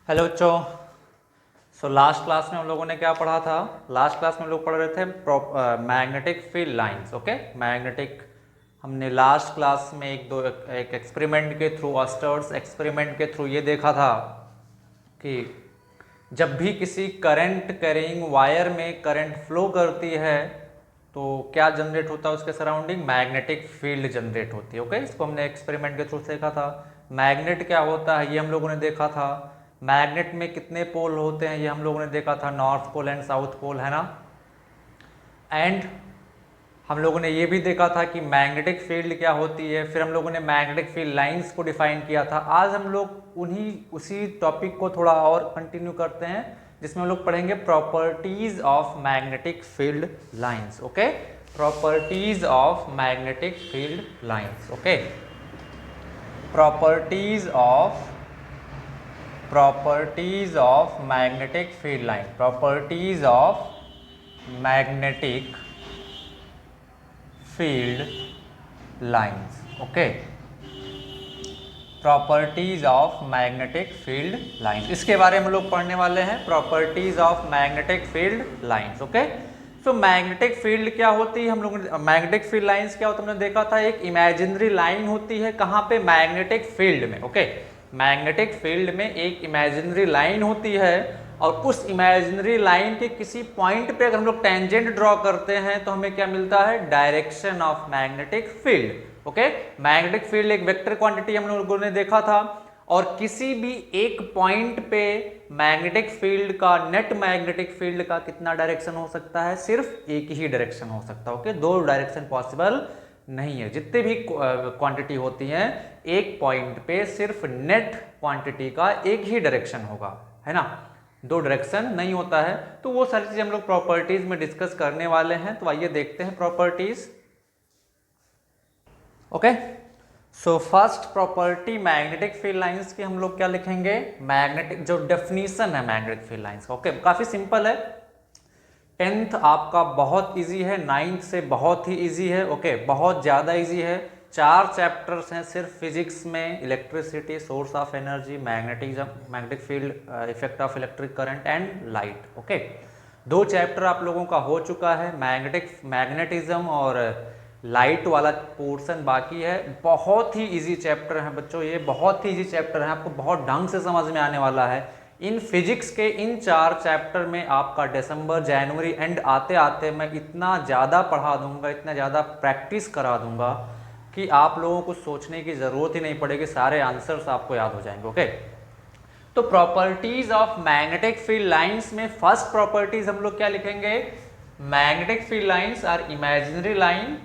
Hello बच्चों। Last class में हम लोगों ने क्या पढ़ा था? लास्ट क्लास में हम लोग पढ़ रहे थे magnetic field lines. Okay, magnetic हमने लास्ट क्लास में एक एक्सपेरिमेंट के थ्रू, ऑस्टर्स एक्सपेरिमेंट के थ्रू ये देखा था कि जब भी किसी करंट कैरिंग वायर में करंट फ्लो करती है तो क्या जनरेट होता है उसके सराउंडिंग? मैग्नेटिक फील्ड जनरेट होती है। ओके, इसको हमने एक्सपेरिमेंट के थ्रू देखा था। मैग्नेट क्या होता है ये हम लोगों ने देखा था। मैग्नेट में कितने पोल होते हैं ये हम लोगों ने देखा था, north pole and south pole, है ना। एंड हम लोगों ने ये भी देखा था कि मैग्नेटिक फील्ड क्या होती है। फिर हम लोगों ने मैग्नेटिक फील्ड लाइंस को डिफाइन किया था। आज हम लोग उसी टॉपिक को थोड़ा और कंटिन्यू करते हैं, जिसमें हम लोग पढ़ेंगे properties of magnetic field lines. Okay, properties of magnetic field lines. Okay, properties of magnetic field line, properties of magnetic field lines. Okay, properties of magnetic field lines, इसके बारे में हम लोग पढ़ने वाले हैं। Properties of magnetic field lines. Okay, so magnetic field क्या होती है, हम लोग मैग्नेटिक फील्ड लाइंस क्या होता है हमने देखा था। एक इमेजिनरी लाइन होती है, कहाँ पे? मैग्नेटिक फील्ड में। ओके, मैग्नेटिक फील्ड में एक इमेजिनरी लाइन होती है और उस इमेजिनरी लाइन के किसी पॉइंट पे अगर हम लोग टेंजेंट ड्रॉ करते हैं तो हमें क्या मिलता है? Direction of magnetic field. Okay, magnetic field एक वेक्टर क्वांटिटी हम लोगों ने देखा था और किसी भी एक पॉइंट पे मैग्नेटिक फील्ड का, नेट मैग्नेटिक फील्ड का कितना डायरेक्शन हो सकता है? सिर्फ एक ही डायरेक्शन हो सकता है। ओके, दो डायरेक्शन पॉसिबल नहीं है। जितने भी क्वांटिटी होती हैं एक पॉइंट पे सिर्फ नेट क्वांटिटी का एक ही डायरेक्शन होगा, है ना, दो डायरेक्शन नहीं होता है। तो वो सारी चीजें हम लोग प्रॉपर्टीज में डिस्कस करने वाले हैं। तो आइए देखते हैं properties. Okay, so first property magnetic field lines की हम लोग क्या लिखेंगे? मैग्नेटिक जो डेफिनेशन है मैग्नेटिक फील्ड लाइंस का। ओके, काफी सिंपल है। 10th आपका बहुत इजी है, 9th से बहुत ही इजी है। ओके, बहुत ज़्यादा इजी है। 4 चैप्टर्स हैं सिर्फ फिजिक्स में, electricity, source of energy, magnetism, magnetic field, effect of electric current and light. Okay, 2 chapter आप लोगों का हो चुका है, मैग्नेटिज्म और लाइट वाला पोर्शन बाकी है। बहुत ही इजी चैप्टर है बच्चों, ये बहुत ही इजी चैप्टर है, आपको बहुत ढंग से समझ में आने वाला है। इन फिजिक्स के इन 4 चैप्टर में आपका दिसंबर जनवरी एंड आते आते मैं इतना ज़्यादा पढ़ा दूंगा, इतना ज़्यादा प्रैक्टिस करा दूंगा कि आप लोगों को सोचने की ज़रूरत ही नहीं पड़ेगी, सारे आंसर्स आपको याद हो जाएंगे। ओके, तो properties of magnetic field lines में फर्स्ट प्रॉपर्टीज हम लोग क्या लिखेंगे? Magnetic field lines are imaginary line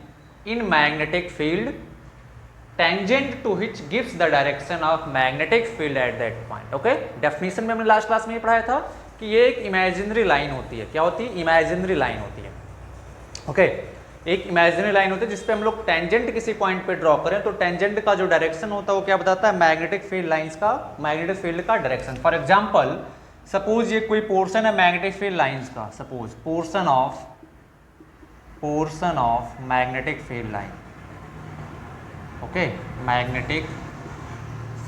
in magnetic field tangent to which gives the direction of magnetic field at that point. Okay, definition में हमने last class में ही पढ़ाया था कि ये एक इमेजिनरी लाइन होती है। क्या होती है? इमेजिनरी लाइन होती है। ओके, एक इमेजिनरी लाइन होती है जिसपे हम लोग टेंजेंट किसी पॉइंट पे ड्रॉ करें तो टेंजेंट का जो डायरेक्शन होता है वो क्या बताता है? मैग्नेटिक फील्ड लाइंस का, मैग्नेटिक फील्ड का डायरेक्शन। फॉर एग्जाम्पल, सपोज ये कोई पोर्शन है मैग्नेटिक फील्ड लाइंस का, suppose portion of magnetic field line. Okay, magnetic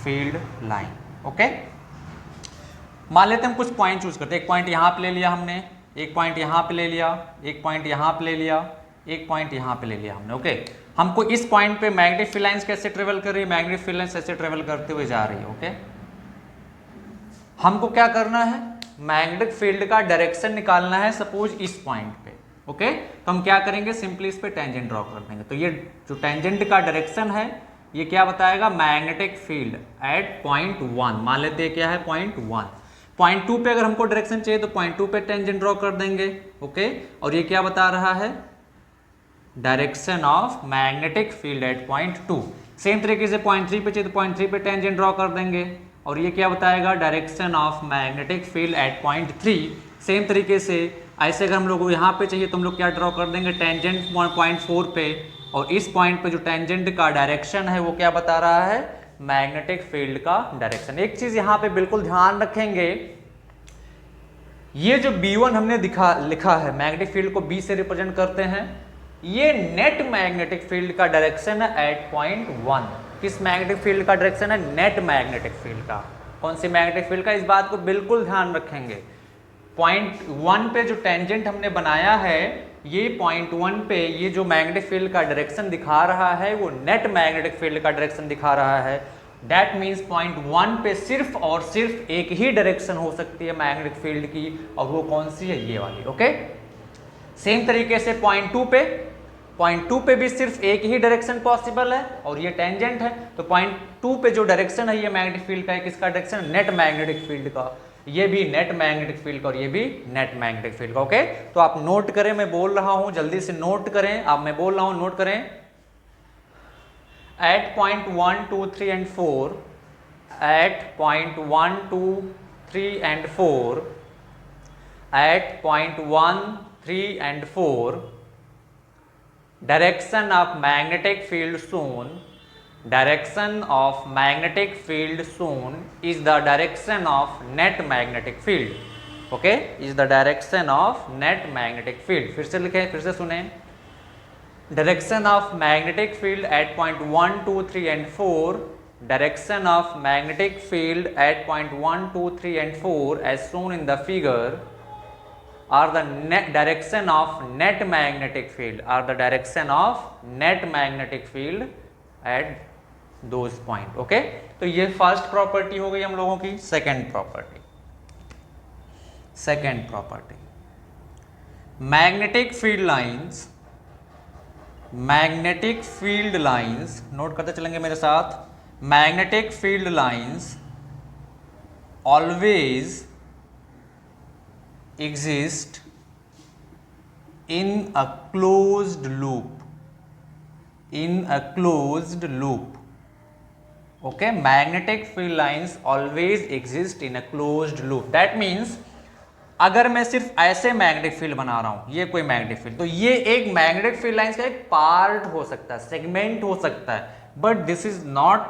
field line. Okay, मान लेते हैं हम कुछ पॉइंट चूज करते हैं। एक पॉइंट यहाँ पे ले लिया हमने, एक पॉइंट यहाँ पे ले लिया, एक पॉइंट यहाँ पे ले लिया, एक पॉइंट यहाँ पे ले लिया हमने। ओके, हमको इस पॉइंट पे मैग्नेटिक फील्ड लाइंस कैसे ट्रेवल कर रही है? मैग्नेटिक फील्ड लाइंस ऐसे ट्रेवल करते हुए जा रही है। ओके, हमको क्या करना है? मैग्नेटिक फील्ड का डायरेक्शन निकालना है, सपोज इस पॉइंट पे। ओके, तो हम क्या करेंगे? सिंपली इस पे टेंजेंट ड्रॉ कर देंगे। तो ये जो टेंजेंट का डायरेक्शन है ये क्या बताएगा? Magnetic field at point 1। मान लेते हैं क्या है? पॉइंट 1। पॉइंट 2 पे अगर हमको डायरेक्शन चाहिए तो पॉइंट 2 पे टेंजेंट ड्रॉ कर देंगे। ओके, और ये क्या बता रहा है? Direction of magnetic field at point 2। Same तरीके से पॉइंट 3 पे चाहिए तो पॉइंट 3 पे टेंजेंट ड्रॉ कर देंगे और ये क्या बताएगा? Direction of magnetic field at point 3। Same तरीके से ऐसे अगर हम लोग यहाँ पे चाहिए तो हम लोग क्या ड्रॉ कर देंगे? टेंजेंट पॉइंट 4 पे, और इस पॉइंट पे जो टेंजेंट का डायरेक्शन है वो क्या बता रहा है? मैग्नेटिक फील्ड का डायरेक्शन। एक चीज यहाँ पे बिल्कुल ध्यान रखेंगे, ये जो B1 हमने लिखा है, मैग्नेटिक फील्ड को B से रिप्रेजेंट करते हैं, ये नेट मैग्नेटिक फील्ड का डायरेक्शन है एट पॉइंट 1। किस मैग्नेटिक फील्ड का डायरेक्शन है? नेट मैग्नेटिक फील्ड का। कौन सी मैग्नेटिक फील्ड का, इस बात को बिल्कुल ध्यान रखेंगे। पॉइंट 1 पे जो टेंजेंट हमने बनाया है, ये पॉइंट 1 पे ये जो मैग्नेटिक फील्ड का डायरेक्शन दिखा रहा है वो नेट मैग्नेटिक फील्ड का डायरेक्शन दिखा रहा है। दैट मीन्स पॉइंट 1 पे सिर्फ और सिर्फ एक ही डायरेक्शन हो सकती है मैग्नेटिक फील्ड की, और वो कौन सी है, ये वाली। ओके, सेम तरीके से पॉइंट 2 पे भी सिर्फ एक ही डायरेक्शन पॉसिबल है और ये टेंजेंट है। तो पॉइंट 2 पे जो डायरेक्शन है ये मैग्नेटिक फील्ड का है, किसका डायरेक्शन, नेट मैग्नेटिक फील्ड का। ये भी नेट मैग्नेटिक फील्ड का और ये भी नेट मैग्नेटिक फील्ड का। ओके, तो आप नोट करें, मैं बोल रहा हूं जल्दी से नोट करें, आप मैं बोल रहा हूं नोट करें। At point 1, 2, 3 and 4, at point 1, 2, 3 and 4, at point 1, 3 and 4, direction of magnetic field shown, direction of magnetic field shown is the direction of net magnetic field. Okay, is the direction of net magnetic field. फिर से लिखें, फिर से सुने। direction of magnetic field at point 1, 2, 3 and 4, direction of magnetic field at point 1, 2, 3 and 4 as shown in the figure are the net direction of net magnetic field, are the direction of net magnetic field at those point. Okay, तो ये first property हो गई हम लोगों की। Second property, magnetic field lines, note करते चलेंगे मेरे साथ। Magnetic field lines always exist in a closed loop, okay, magnetic field lines always exist in a closed loop. that means अगर मैं सिर्फ ऐसे मैग्नेटिक फील्ड बना रहा हूं, ये कोई मैग्नेटिक फील्ड, तो ये एक मैग्नेटिक फील्ड लाइंस का एक पार्ट हो सकता है, सेगमेंट हो सकता है, but this is not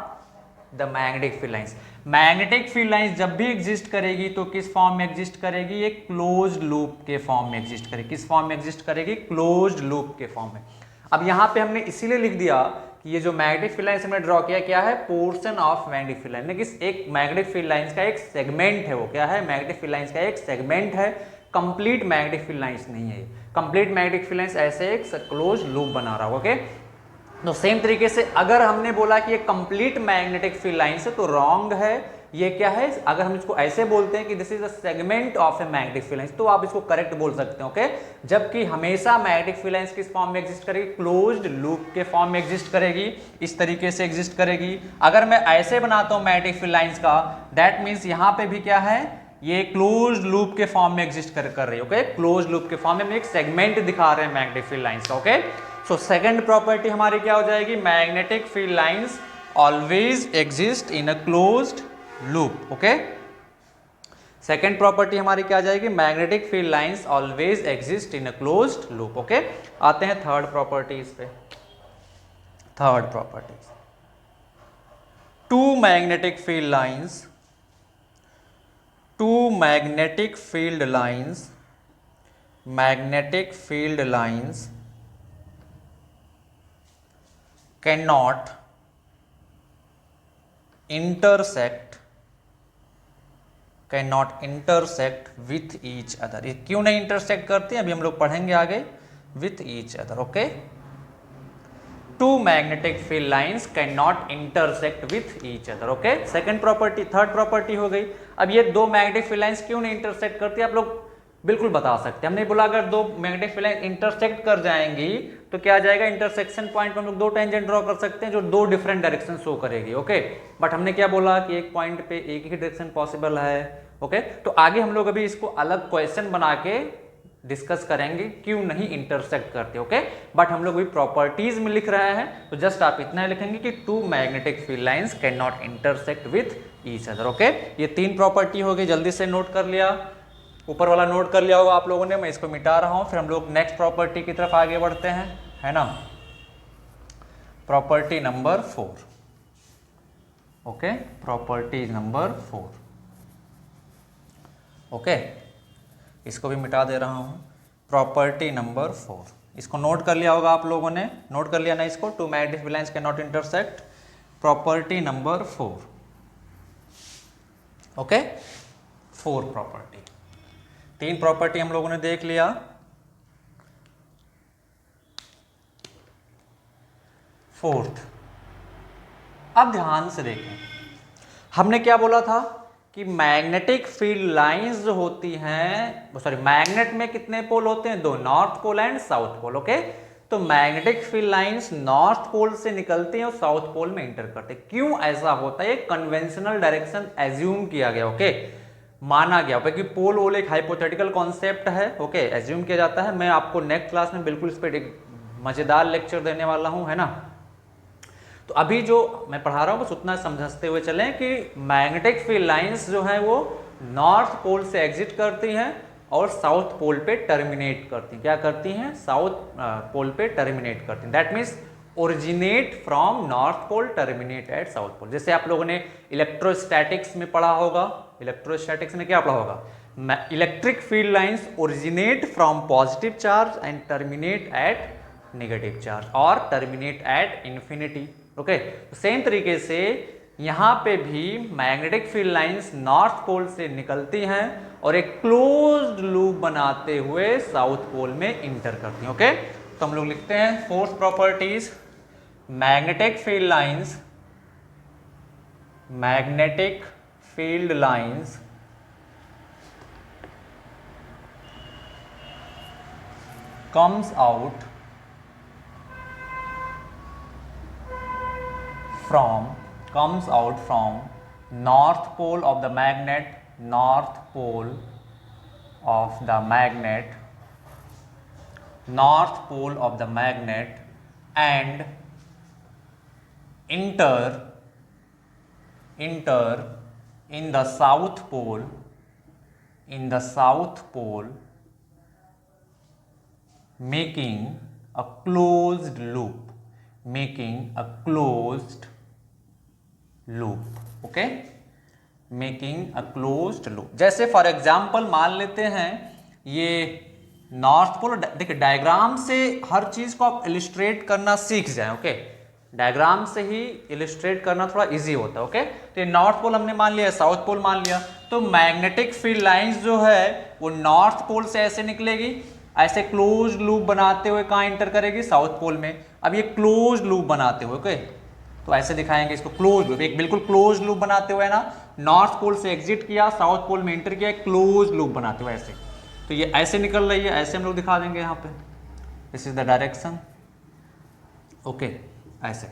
the magnetic field lines. Magnetic field lines जब भी एग्जिस्ट करेगी तो किस फॉर्म में एग्जिस्ट करेगी, एक क्लोज्ड लूप के फॉर्म में एग्जिस्ट करेगी। किस फॉर्म में एग्जिस्ट करेगी, क्लोज्ड लूप के फॉर्म में। अब यहां पे हमने इसीलिए लिख दिया कि ये जो मैग्नेटिक फील्ड लाइंस हमने ड्रॉ किया क्या है, portion of magnetic field line, लेकिन एक मैग्नेटिक फील्ड लाइंस का एक सेगमेंट है। वो क्या है, मैग्नेटिक फील्ड लाइंस का एक सेगमेंट है, कंप्लीट मैग्नेटिक फील्ड लाइंस नहीं है। कंप्लीट मैग्नेटिक फील्ड लाइंस ऐसे एक क्लोज लूप बना रहा है। ओके, तो सेम तरीके से अगर हमने बोला कि ये कंप्लीट मैग्नेटिक फील्ड लाइंस है तो रॉन्ग है। ये क्या है, अगर हम इसको ऐसे बोलते हैं कि this is a segment of a magnetic field lines, तो आप इसको करेक्ट बोल सकते हैं। ओके, जबकि हमेशा मैग्नेटिक फील्ड लाइंस किस फॉर्म में एग्जिस्ट करेगी, क्लोज्ड लूप के फॉर्म में एग्जिस्ट करेगी, इस तरीके से एग्जिस्ट करेगी। अगर मैं ऐसे बनाता हूं मैग्नेटिक फील्ड लाइंस का, दैट मीन्स यहां पे भी क्या है, ये क्लोज्ड लूप के फॉर्म में एग्जिस्ट कर रही है। ओके, क्लोज्ड लूप के फॉर्म में हम एक सेगमेंट दिखा रहे हैं मैग्नेटिक फील्ड लाइंस का। ओके, सो सेकंड प्रॉपर्टी हमारी क्या हो जाएगी, magnetic field lines always exist in a closed loop. Okay, second property हमारी क्या आ जाएगी, magnetic field lines always exist in a closed loop. Okay, आते हैं थर्ड प्रॉपर्टीज पे। Third properties, two magnetic field lines cannot intersect with each other। ये क्यों नहीं intersect करती हैं अभी हम लोग पढ़ेंगे आगे, with each other। Okay, two magnetic field lines can not intersect with each other. Okay, second property, third property हो गई। अब ये दो मैग्नेटिक फील्ड लाइंस क्यों नहीं इंटरसेक्ट करती, आप लोग बिल्कुल बता सकते हैं। हमने बोला अगर दो मैग्नेटिक फील्ड लाइन इंटरसेक्ट कर जाएंगी तो क्या आ जाएगा, इंटरसेक्शन पॉइंट पर हम लोग दो टेंजेंट ड्रॉ कर सकते हैं जो दो डिफरेंट डायरेक्शन शो करेगी। ओके, बट हमने क्या बोला कि एक पॉइंट पे एक ही डायरेक्शन पॉसिबल है। ओके, तो आगे हम लोग अभी इसको अलग क्वेश्चन बना के डिस्कस करेंगे क्यों नहीं इंटरसेक्ट करते। ओके, बट हम लोग अभी प्रॉपर्टीज में लिख रहे हैं, तो जस्ट आप इतना लिखेंगे कि two magnetic field lines can not intersect with each other. Okay, ये तीन प्रॉपर्टी हो गई, जल्दी से नोट कर लिया, ऊपर वाला नोट कर लिया होगा आप लोगों ने। मैं इसको मिटा रहा हूं, फिर हम लोग नेक्स्ट प्रॉपर्टी की तरफ आगे बढ़ते हैं, है ना। Property number 4। Okay, property number 4। Okay, इसको भी मिटा दे रहा हूं। प्रॉपर्टी नंबर 4, इसको नोट कर लिया होगा आप लोगों ने, नोट कर लिया ना इसको, two magnetic field lines can not intersect. Property number 4, okay, 4 property, 3 property हम लोगों ने देख लिया। फोर्थ, अब ध्यान से देखें, हमने क्या बोला था कि मैग्नेटिक फील्ड लाइंस जो होती हैं, सॉरी, मैग्नेट में कितने पोल होते हैं? 2, north pole and south pole. Okay, तो magnetic field lines north pole से निकलती हैं और साउथ पोल में इंटर करते हैं। क्यों ऐसा होता है? कन्वेंशनल डायरेक्शन एज्यूम किया गया, ओके, माना गया, कि पोल वोल एक हाइपोथेटिकल कॉन्सेप्ट है, ओके, एज्यूम किया जाता है। मैं आपको नेक्स्ट क्लास में बिल्कुल इस पर एक मजेदार लेक्चर देने वाला हूं, है ना। तो अभी जो मैं पढ़ा रहा हूं बस उतना समझते हुए चलें कि मैग्नेटिक फील्ड लाइंस जो है वो नॉर्थ पोल से एग्जिट करती हैं और साउथ पोल पे टर्मिनेट करती हैं। क्या करती हैं? साउथ पोल पे टर्मिनेट करती हैं। That means originate from north pole, terminate at south pole. जैसे आप लोगों ने इलेक्ट्रोस्टैटिक्स में पढ़ा होगा, इलेक्ट्रोस्टैटिक्स में क्या पढ़ा होगा? Electric field lines originate from positive charge and terminate at negative charge और terminate at infinity. Okay, same तरीके से यहां पे भी magnetic field lines north pole से निकलती हैं और एक क्लोज्ड लूप बनाते हुए साउथ पोल में इंटर करती हैं। ओके, तो हम लोग लिखते हैं fourth properties, magnetic field lines, magnetic field lines comes out from north pole of the magnet, north pole of the magnet, north pole of the magnet, and enter in the south pole, making a closed loop, okay, making a closed loop. जैसे for example मान लेते हैं ये north pole, देखिए diagram से हर चीज को आप इलिस्ट्रेट करना सीख जाएं, ओके, डायग्राम से ही इलिस्ट्रेट करना थोड़ा इजी होता है। ओके, तो ये नॉर्थ पोल हमने मान लिया, साउथ पोल मान लिया, तो मैग्नेटिक फील्ड लाइंस जो है वो नॉर्थ पोल से ऐसे निकलेगी, ऐसे क्लोज लूप बनाते हुए कहाँ इंटर करेगी? साउथ पोल में। अब ये क्लोज लूप बनाते हुए, ओके, तो ऐसे दिखाएंगे इसको, क्लोज लूप, एक बिल्कुल क्लोज लूप बनाते हुए ना, नॉर्थ पोल से एग्जिट किया, साउथ पोल में इंटर किया, क्लोज लूप बनाते हुए ऐसे, तो ये ऐसे निकल रही है, ऐसे हम लोग दिखा देंगे यहाँ पे, this is the direction, okay, ऐसे,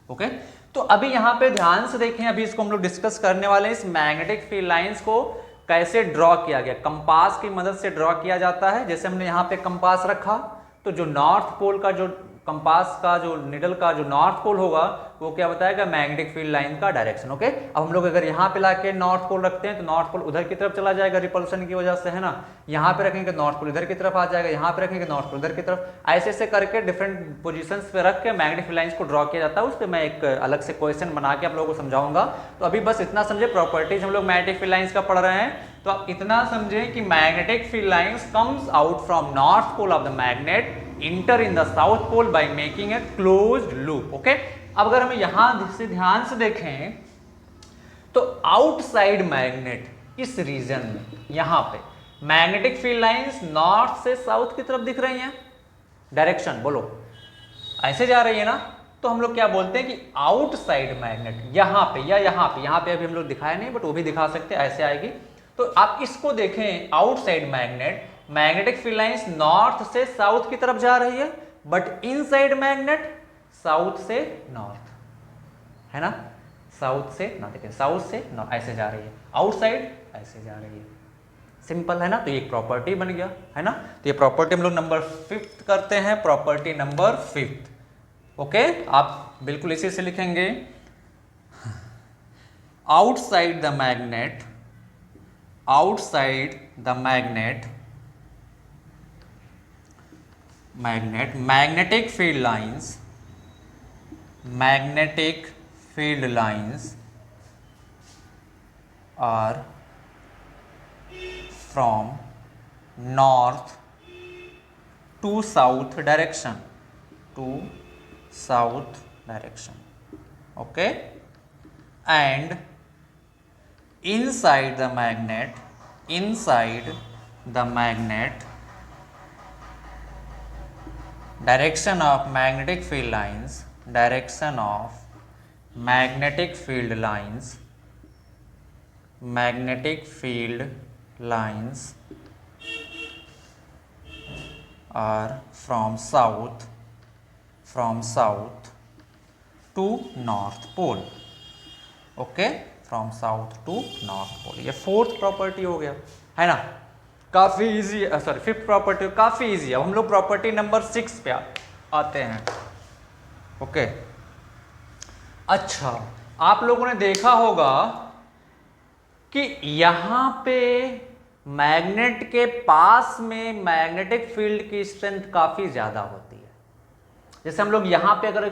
ओके। तो अभी यहाँ पे ध्यान से देखें, अभी इसको हम लोग डिस्कस करने वाले हैं, इस मैग्नेटिक फील्ड लाइंस को कैसे ड्रॉ किया गया। कंपास की मदद से ड्रॉ किया जाता है। जैसे हमने यहाँ पे कंपास रखा, तो जो नॉर्थ पोल का जो कंपास का जो निडल का जो नॉर्थ पोल होगा वो क्या बताएगा? मैग्नेटिक फील्ड लाइन का डायरेक्शन। ओके, अब हम लोग अगर यहाँ पे लाके नॉर्थ पोल रखते हैं तो नॉर्थ पोल उधर की तरफ चला जाएगा रिपल्सन की वजह से, है ना। यहाँ पे रखेंगे नॉर्थ पोल इधर की तरफ आ जाएगा, यहाँ पे रखेंगे नॉर्थ पोल इधर की तरफ, ऐसे ऐसे करके डिफरेंट पोजीशंस पे रख के मैग्नेटिक फील्ड लाइंस को ड्रॉ किया जाता है। उस पर मैं एक अलग से क्वेश्चन बना के आप लोगों को समझाऊंगा। तो अभी बस इतना समझे, प्रॉपर्टीज हम लोग मैग्नेटिक फील्ड लाइंस का पढ़ रहे हैं, तो आप इतना समझें कि magnetic field lines comes out from north pole of the magnet, enter in the south pole by making a closed loop. Okay, अब अगर हम यहां से ध्यान से देखें तो आउटसाइड मैग्नेट, इस रीजन में यहां पे मैग्नेटिक फील्ड लाइंस नॉर्थ से साउथ की तरफ दिख रही हैं, डायरेक्शन बोलो ऐसे जा रही है ना, तो हम लोग क्या बोलते हैं कि आउटसाइड मैग्नेट, यहां पे या यहां पे अभी हम लोग दिखाया नहीं बट वो भी दिखा सकते हैं, ऐसे आएगी। तो आप इसको देखें, outside magnet, magnetic field lines north से साउथ की तरफ जा रही है, बट इनसाइड मैग्नेट साउथ से नॉर्थ, है ना, साउथ से नॉर्थ, देखिए साउथ से नॉर्थ ऐसे जा रही है, आउटसाइड ऐसे जा रही है। सिंपल है ना, तो ये एक प्रॉपर्टी बन गया, है ना। तो ये प्रॉपर्टी हम लोग नंबर 5 करते हैं, प्रॉपर्टी नंबर 5। ओके, आप बिल्कुल इसी से लिखेंगे, outside the magnet, outside the magnetic field lines are from north to south direction, okay, and inside the magnet, inside the magnet, direction of magnetic field lines, direction of magnetic field lines, magnetic field lines are from south to north pole. Okay, from south to north pole. ये fourth property हो गया, है ना। काफ़ी easy है, sorry fifth property काफ़ी easy है। अब हम लोग प्रॉपर्टी नंबर 6 पे आते हैं। ओके, अच्छा, आप लोगों ने देखा होगा कि यहाँ पे मैग्नेट के पास में मैग्नेटिक फील्ड की स्ट्रेंथ काफ़ी ज़्यादा होती है। जैसे हम लोग यहाँ पे अगर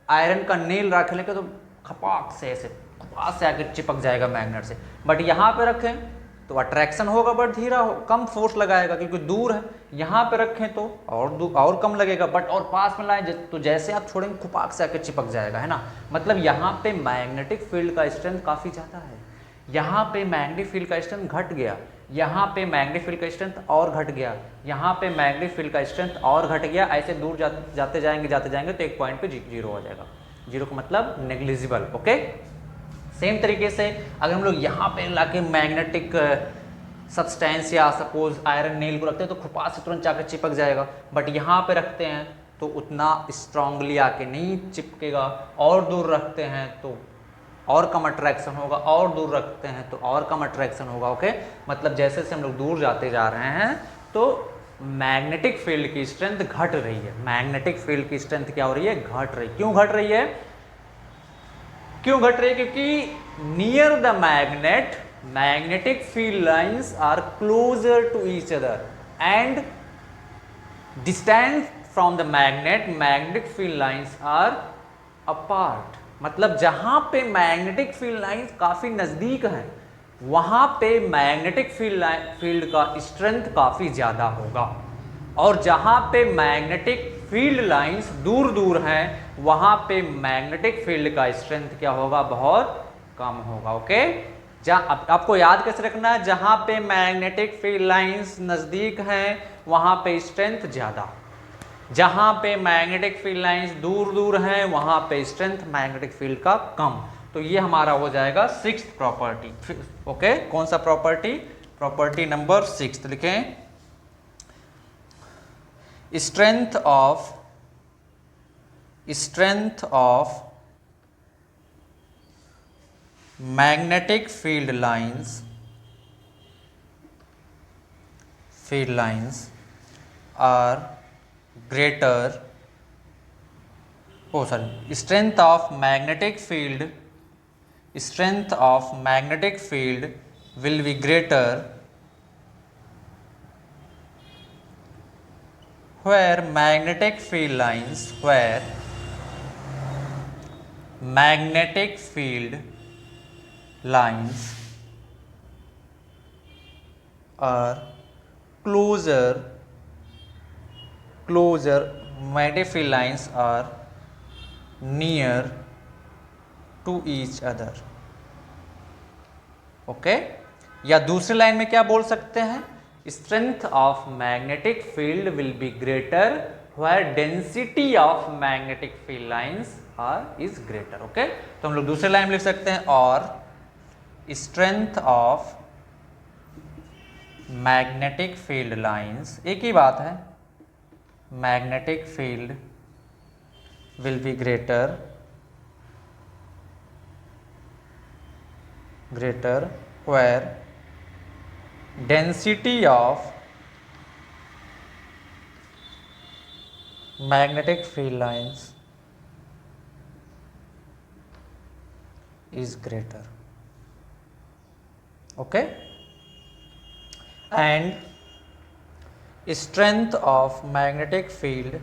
आयरन का नेल रख लेंगे तो खपाक से ऐसे खपाक से आके चिपक जाएगा मैग्नेट से, बट यहाँ पे रखें तो अट्रैक्शन होगा बट धीरा हो, कम फोर्स लगाएगा क्योंकि दूर है। यहाँ पे रखें तो और कम लगेगा, बट और पास में लाएं तो जैसे आप छोड़ेंगे खपाक से आके चिपक जाएगा, है ना। मतलब यहाँ पे मैग्नेटिक फील्ड का स्ट्रेंथ काफ़ी ज़्यादा है। यहाँ पे मैग्नेटिक फील्ड का स्ट्रेंथ घट गया, यहाँ पे मैग्नेटिक फील्ड का स्ट्रेंथ और घट गया, यहाँ पे मैग्नेटिक फील्ड का स्ट्रेंथ और घट गया। ऐसे दूर जाते जाएंगे तो एक पॉइंट पे जीरो हो जाएगा। जीरो का मतलब नेग्लिजिबल। ओके, सेम तरीके से अगर हम लोग यहाँ पे लाके मैग्नेटिक सब्सटेंस या सपोज आयरन नेल को रखते हैं तो खुपा से तुरंत जाकर चिपक जाएगा, बट यहाँ पे रखते हैं तो उतना स्ट्रांगली आके नहीं चिपकेगा। और दूर रखते हैं तो और कम अट्रैक्शन होगा, और दूर रखते हैं तो और कम अट्रैक्शन होगा। ओके, मतलब जैसे जैसे हम लोग दूर जाते जा रहे हैं तो मैग्नेटिक फील्ड की स्ट्रेंथ घट रही है। मैग्नेटिक फील्ड की स्ट्रेंथ क्या हो रही है? घट रही। क्यों घट रही है? क्यों घट रही है? क्योंकि near the magnet magnetic field lines are closer to each other and distance from the magnet magnetic field lines are apart. मतलब जहां पे मैग्नेटिक फील्ड लाइंस काफी नजदीक हैं वहां पे मैग्नेटिक फील्ड का स्ट्रेंथ काफी ज्यादा होगा, और जहां पे मैग्नेटिक फील्ड लाइंस दूर दूर हैं वहां पे मैग्नेटिक फील्ड का स्ट्रेंथ क्या होगा? बहुत कम होगा। ओके, आपको याद कैसे रखना है? जहां पे मैग्नेटिक फील्ड लाइंस नजदीक हैं वहां पे स्ट्रेंथ ज्यादा, जहां पे मैग्नेटिक फील्ड लाइंस दूर दूर हैं वहां पे स्ट्रेंथ मैग्नेटिक फील्ड का कम। तो ये हमारा हो जाएगा सिक्स्थ प्रॉपर्टी। ओके, कौन सा प्रॉपर्टी? प्रॉपर्टी नंबर 6 लिखें। Strength of magnetic field lines are greater, strength of magnetic field will be greater where magnetic field lines are closer magnetic field lines are near to each other। Okay, या दूसरी line में क्या बोल सकते हैं? Strength of magnetic field will be greater where density of magnetic field lines is greater. Okay, तो हम लोग दूसरी लाइन में लिख सकते हैं, और strength of magnetic field lines, एक ही बात है, magnetic field will be greater where density of magnetic field lines is greater। okay, and strength of magnetic field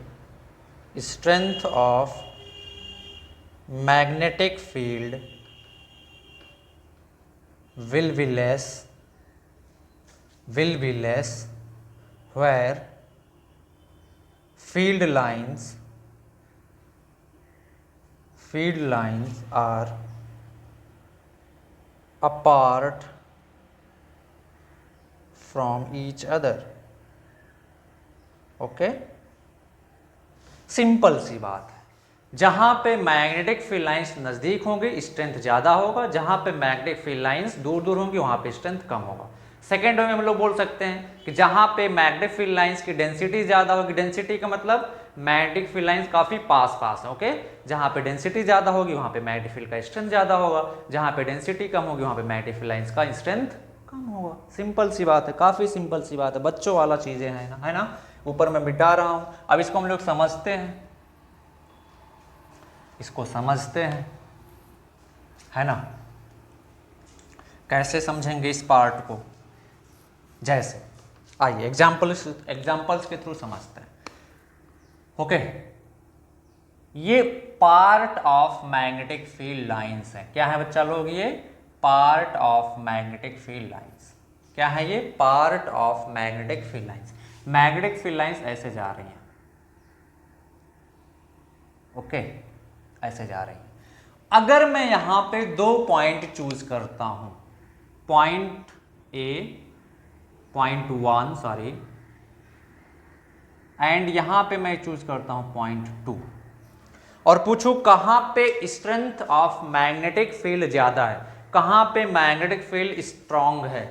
will be less where field lines are apart from each other. Okay, simple सी बात है। जहां पे magnetic field lines नजदीक होंगी strength ज्यादा होगा, जहां पे मैग्नेटिक फील्ड लाइंस दूर दूर होंगी वहां पे स्ट्रेंथ कम होगा। सेकेंड वे में हम लोग बोल सकते हैं कि जहां पे मैग्नेटिक फील्ड लाइंस की डेंसिटी ज्यादा होगी, डेंसिटी का मतलब मैग्नेटिक फील्ड लाइंस काफी पास पास है। ओके, जहां पे डेंसिटी ज्यादा होगी वहां पे मैग्नेटिक फील्ड का स्ट्रेंथ ज्यादा होगा, जहां पे डेंसिटी कम होगी वहां पे मैग्नेटिक फील्ड लाइंस का स्ट्रेंथ कम होगा। सिंपल सी बात है, काफी सिंपल सी बात है, बच्चों वाला चीजें हैं ना, है ना। ऊपर मैं मिटा रहा हूं, अब इसको हम लोग समझते हैं, इसको समझते हैं, है ना। कैसे समझेंगे इस पार्ट को, जैसे आइए एग्जाम्पल्स के थ्रू समझते हैं। ओके, ये part of magnetic field lines है। क्या है बच्चा लोग, ये part of magnetic field lines. क्या है ये, part of magnetic field lines. Magnetic field lines ऐसे जा रही हैं। ओके, ऐसे जा रही है। अगर मैं यहां पे दो पॉइंट चूज करता हूं, point A, point 1 sorry, and यहां पे मैं चूज करता हूं पॉइंट 2, और पूछूं कहां पे स्ट्रेंथ ऑफ मैग्नेटिक फील्ड ज्यादा है, कहां पे मैग्नेटिक फील्ड स्ट्रांग है,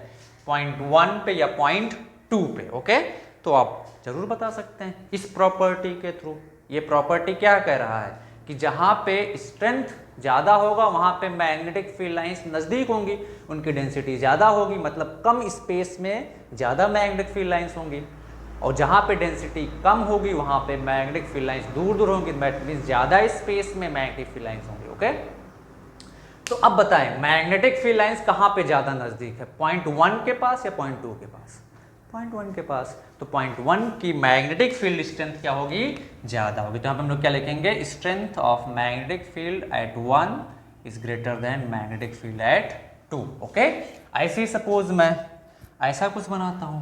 पॉइंट 1 पे या पॉइंट 2 पे। ओके, तो आप जरूर बता सकते हैं इस प्रॉपर्टी के थ्रू। ये प्रॉपर्टी क्या कह रहा है कि जहां पे स्ट्रेंथ ज्यादा होगा वहां पे मैग्नेटिक फील्ड लाइंस नजदीक होंगी, उनकी डेंसिटी ज्यादा होगी, मतलब कम स्पेस में ज्यादा मैग्नेटिक फील्ड लाइंस होंगी, और जहां पे डेंसिटी कम होगी वहां पे मैग्नेटिक फील्ड लाइंस दूर दूर होंगी, मींस ज्यादा स्पेस में मैग्नेटिक फील्ड लाइंस होंगी। ओके, तो अब बताएं मैग्नेटिक फील्ड लाइंस कहां पे ज्यादा नजदीक है, पॉइंट 1 के पास या पॉइंट 2 के पास, पॉइंट 1 के पास। तो पॉइंट 1 की मैग्नेटिक फील्ड स्ट्रेंथ क्या होगी, ज्यादा होगी। तो यहाँ पे हम लोग क्या लिखेंगे, strength of magnetic field at 1 is greater than magnetic field at 2। Okay, ऐसे ही सपोज मैं ऐसा कुछ बनाता हूं,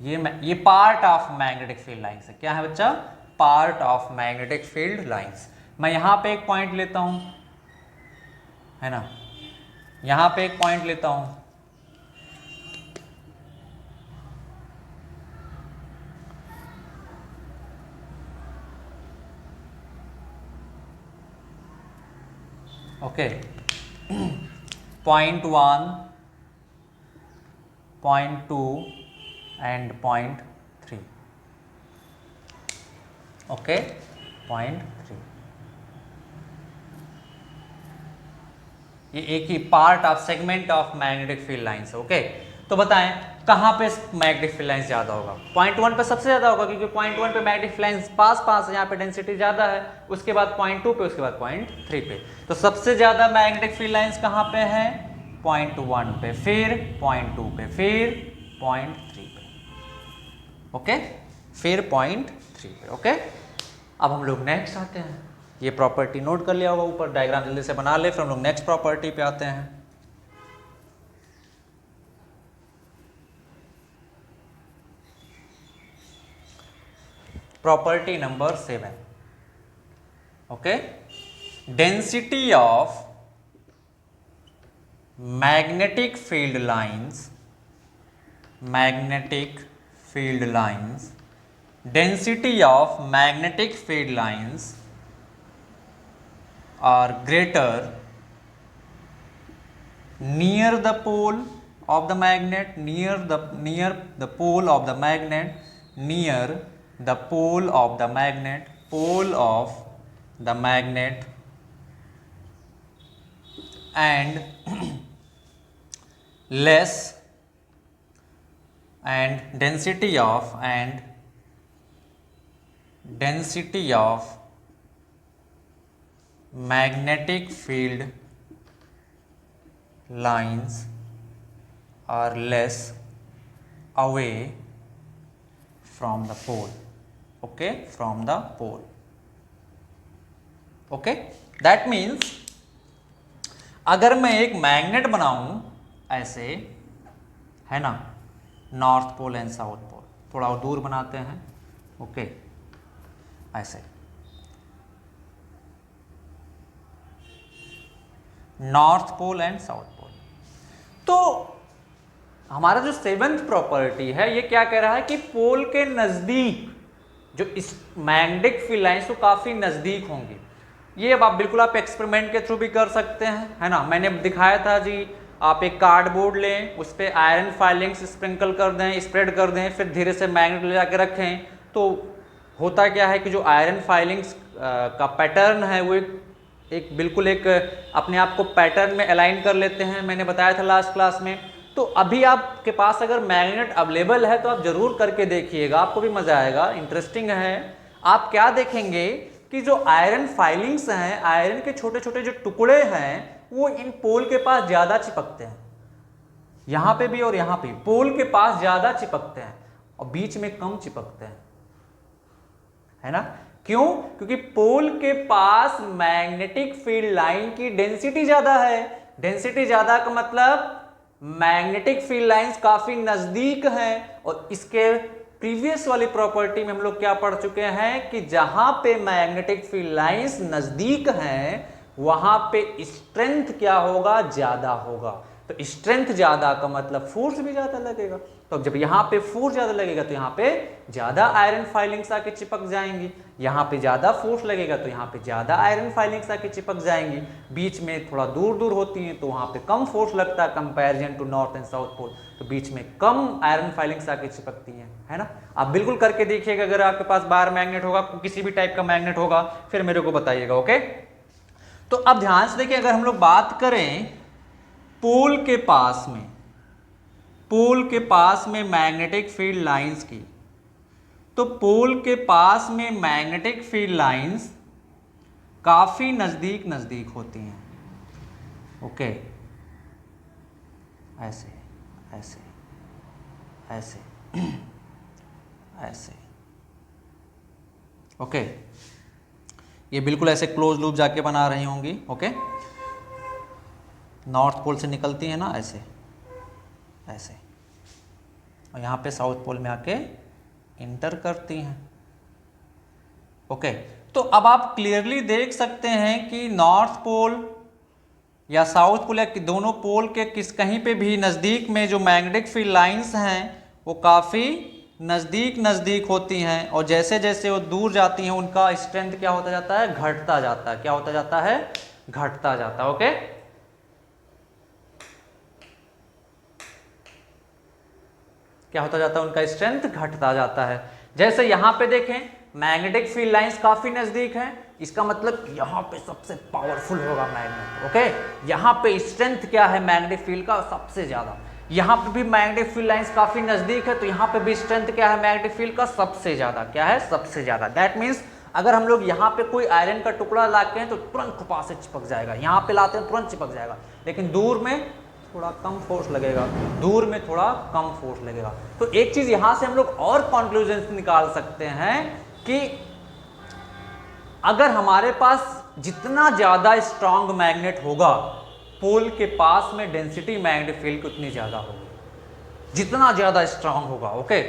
ये part of magnetic field lines है। क्या है बच्चा, part of magnetic field lines. मैं यहां पे एक पॉइंट लेता हूं, है ना, यहां पे एक पॉइंट लेता हूं, okay, point 1, point 2 and point 3। Okay, point 3, ये एक ही part of segment of magnetic field lines. Okay, तो बताएं कहां पे मैग्नेटिक फील्ड लाइंस ज्यादा होगा, पॉइंट 1 पे सबसे ज्यादा होगा, क्योंकि पॉइंट 1 पे मैग्नेटिक फील्ड लाइंस पास पास है, यहाँ पे डेंसिटी ज्यादा है, उसके बाद पॉइंट 2 पे, उसके बाद पॉइंट 3 पे। तो सबसे ज्यादा मैग्नेटिक फील्ड लाइंस कहां पे है, पॉइंट 1 पे, फिर पॉइंट 2 पे, फिर पॉइंट 3 पे। ओके, फिर पॉइंट 3 पे। ओके, अब हम लोग नेक्स्ट आते हैं, ये प्रॉपर्टी नोट कर लिया होगा ऊपर, डायग्राम जल्दी से बना ले, फिर हम लोग नेक्स्ट प्रॉपर्टी पे आते हैं। Property number 7। Okay, density of magnetic field lines, magnetic field lines, density of magnetic field lines are greater near the pole of the magnet, near the pole of the magnet, near the pole of the magnet, pole of the magnet, and less, and density of magnetic field lines are less away from the pole. Okay, from the pole. Okay, that means अगर मैं एक magnet बनाऊं ऐसे, है ना, north pole and south pole, थोड़ा और दूर बनाते हैं। ओके, ऐसे north pole and south pole. तो हमारा जो सेवंथ प्रॉपर्टी है ये क्या कह रहा है कि पोल के नजदीक जो इस मैग्नेटिक फील्ड लाइंस तो काफी नजदीक होंगी। ये अब आप बिल्कुल आप एक्सपेरिमेंट के थ्रू भी कर सकते हैं, है ना। मैंने दिखाया था जी, आप एक कार्डबोर्ड लें, उस पर आयरन फाइलिंग्स स्प्रिंकल कर दें, स्प्रेड कर दें, फिर धीरे से मैग्नेट ले जाकर रखें, तो होता क्या है कि जो आयरन फाइलिंग्स का पैटर्न है वो एक बिल्कुल एक अपने आप को पैटर्न में अलाइन कर लेते हैं। मैंने बताया था लास्ट क्लास में। तो अभी आपके पास अगर मैग्नेट अवेलेबल है तो आप जरूर करके देखिएगा, आपको भी मजा आएगा, इंटरेस्टिंग है। आप क्या देखेंगे कि जो आयरन फाइलिंग्स हैं, आयरन के छोटे छोटे जो टुकड़े हैं वो इन पोल के पास ज्यादा चिपकते हैं, यहां पे भी और यहां पे पोल के पास ज्यादा चिपकते हैं और बीच में कम चिपकते हैं, है ना। क्यों? क्योंकि पोल के पास मैग्नेटिक फील्ड लाइन की डेंसिटी ज्यादा है। डेंसिटी ज्यादा का मतलब मैग्नेटिक फील्ड लाइंस काफी नजदीक हैं। और इसके प्रीवियस वाली प्रॉपर्टी में हम लोग क्या पढ़ चुके हैं कि जहां पे मैग्नेटिक फील्ड लाइंस नजदीक हैं वहां पे स्ट्रेंथ क्या होगा? ज्यादा होगा। तो स्ट्रेंथ ज्यादा का मतलब फोर्स भी ज्यादा लगेगा। तो जब यहाँ पे फोर्स ज्यादा लगेगा तो यहाँ पे ज्यादा आयरन फाइलिंग्स आके चिपक जाएंगी, यहाँ पे ज्यादा फोर्स लगेगा तो यहाँ पे ज्यादा आयरन फाइलिंग्स आके चिपक जाएंगी। बीच में थोड़ा दूर दूर होती हैं तो वहाँ पे कम फोर्स लगता है comparison to north and south pole, तो बीच में कम आयरन फाइलिंग्स आके चिपकती हैं, है ना। आप बिल्कुल करके देखिएगा, अगर आपके पास बार मैग्नेट होगा, किसी भी टाइप का मैग्नेट होगा, फिर मेरे को बताइएगा, ओके। तो अब ध्यान से देखिए, अगर हम लोग बात करें पोल के पास में, पोल के पास में मैग्नेटिक फील्ड लाइंस की, तो पोल के पास में मैग्नेटिक फील्ड लाइंस काफी नजदीक नजदीक होती हैं, ओके। ऐसे ऐसे ऐसे ऐसे, ओके। ये बिल्कुल ऐसे क्लोज लूप जाके बना रही होंगी, ओके। नॉर्थ पोल से निकलती है ना, ऐसे ऐसे, और यहाँ पे साउथ पोल में आके इंटर करती हैं, ओके। तो अब आप क्लियरली देख सकते हैं कि नॉर्थ पोल या साउथ पोल या दोनों पोल के कहीं पे भी नज़दीक में जो मैग्नेटिक फील्ड लाइंस हैं वो काफ़ी नज़दीक नज़दीक होती हैं, और जैसे जैसे वो दूर जाती हैं उनका स्ट्रेंथ क्या होता जाता है? घटता जाता है। क्या होता जाता है? घटता जाता है, ओके। क्या होता जाता है? उनका स्ट्रेंथ घटता जाता है। जैसे यहां पे देखें, मैग्नेटिक फील्ड लाइंस काफी नजदीक हैं, इसका मतलब यहां पे सबसे पावरफुल होगा मैग्नेट, ओके। यहां पे स्ट्रेंथ क्या है मैग्नेटिक फील्ड का? सबसे ज्यादा। यहां पे भी मैग्नेटिक फील्ड लाइंस काफी नजदीक है, तो यहां पे भी स्ट्रेंथ क्या है मैग्नेटिक फील्ड का? सबसे ज्यादा। क्या है? सबसे ज्यादा। दैट मीन्स अगर हम लोग यहाँ पे कोई आयरन का टुकड़ा लाते हैं तो तुरंत पास से चिपक जाएगा, यहाँ पे लाते हैं तुरंत चिपक जाएगा, लेकिन दूर में थोड़ा कम फोर्स लगेगा, दूर में थोड़ा कम फोर्स लगेगा। तो एक चीज यहां से हम लोग और कंक्लूजन निकाल सकते हैं कि अगर हमारे पास जितना ज्यादा स्ट्रांग मैग्नेट होगा, पोल के पास में डेंसिटी मैग्नेटिक फील्ड की उतनी ज्यादा होगी, जितना ज्यादा स्ट्रांग होगा, ओके।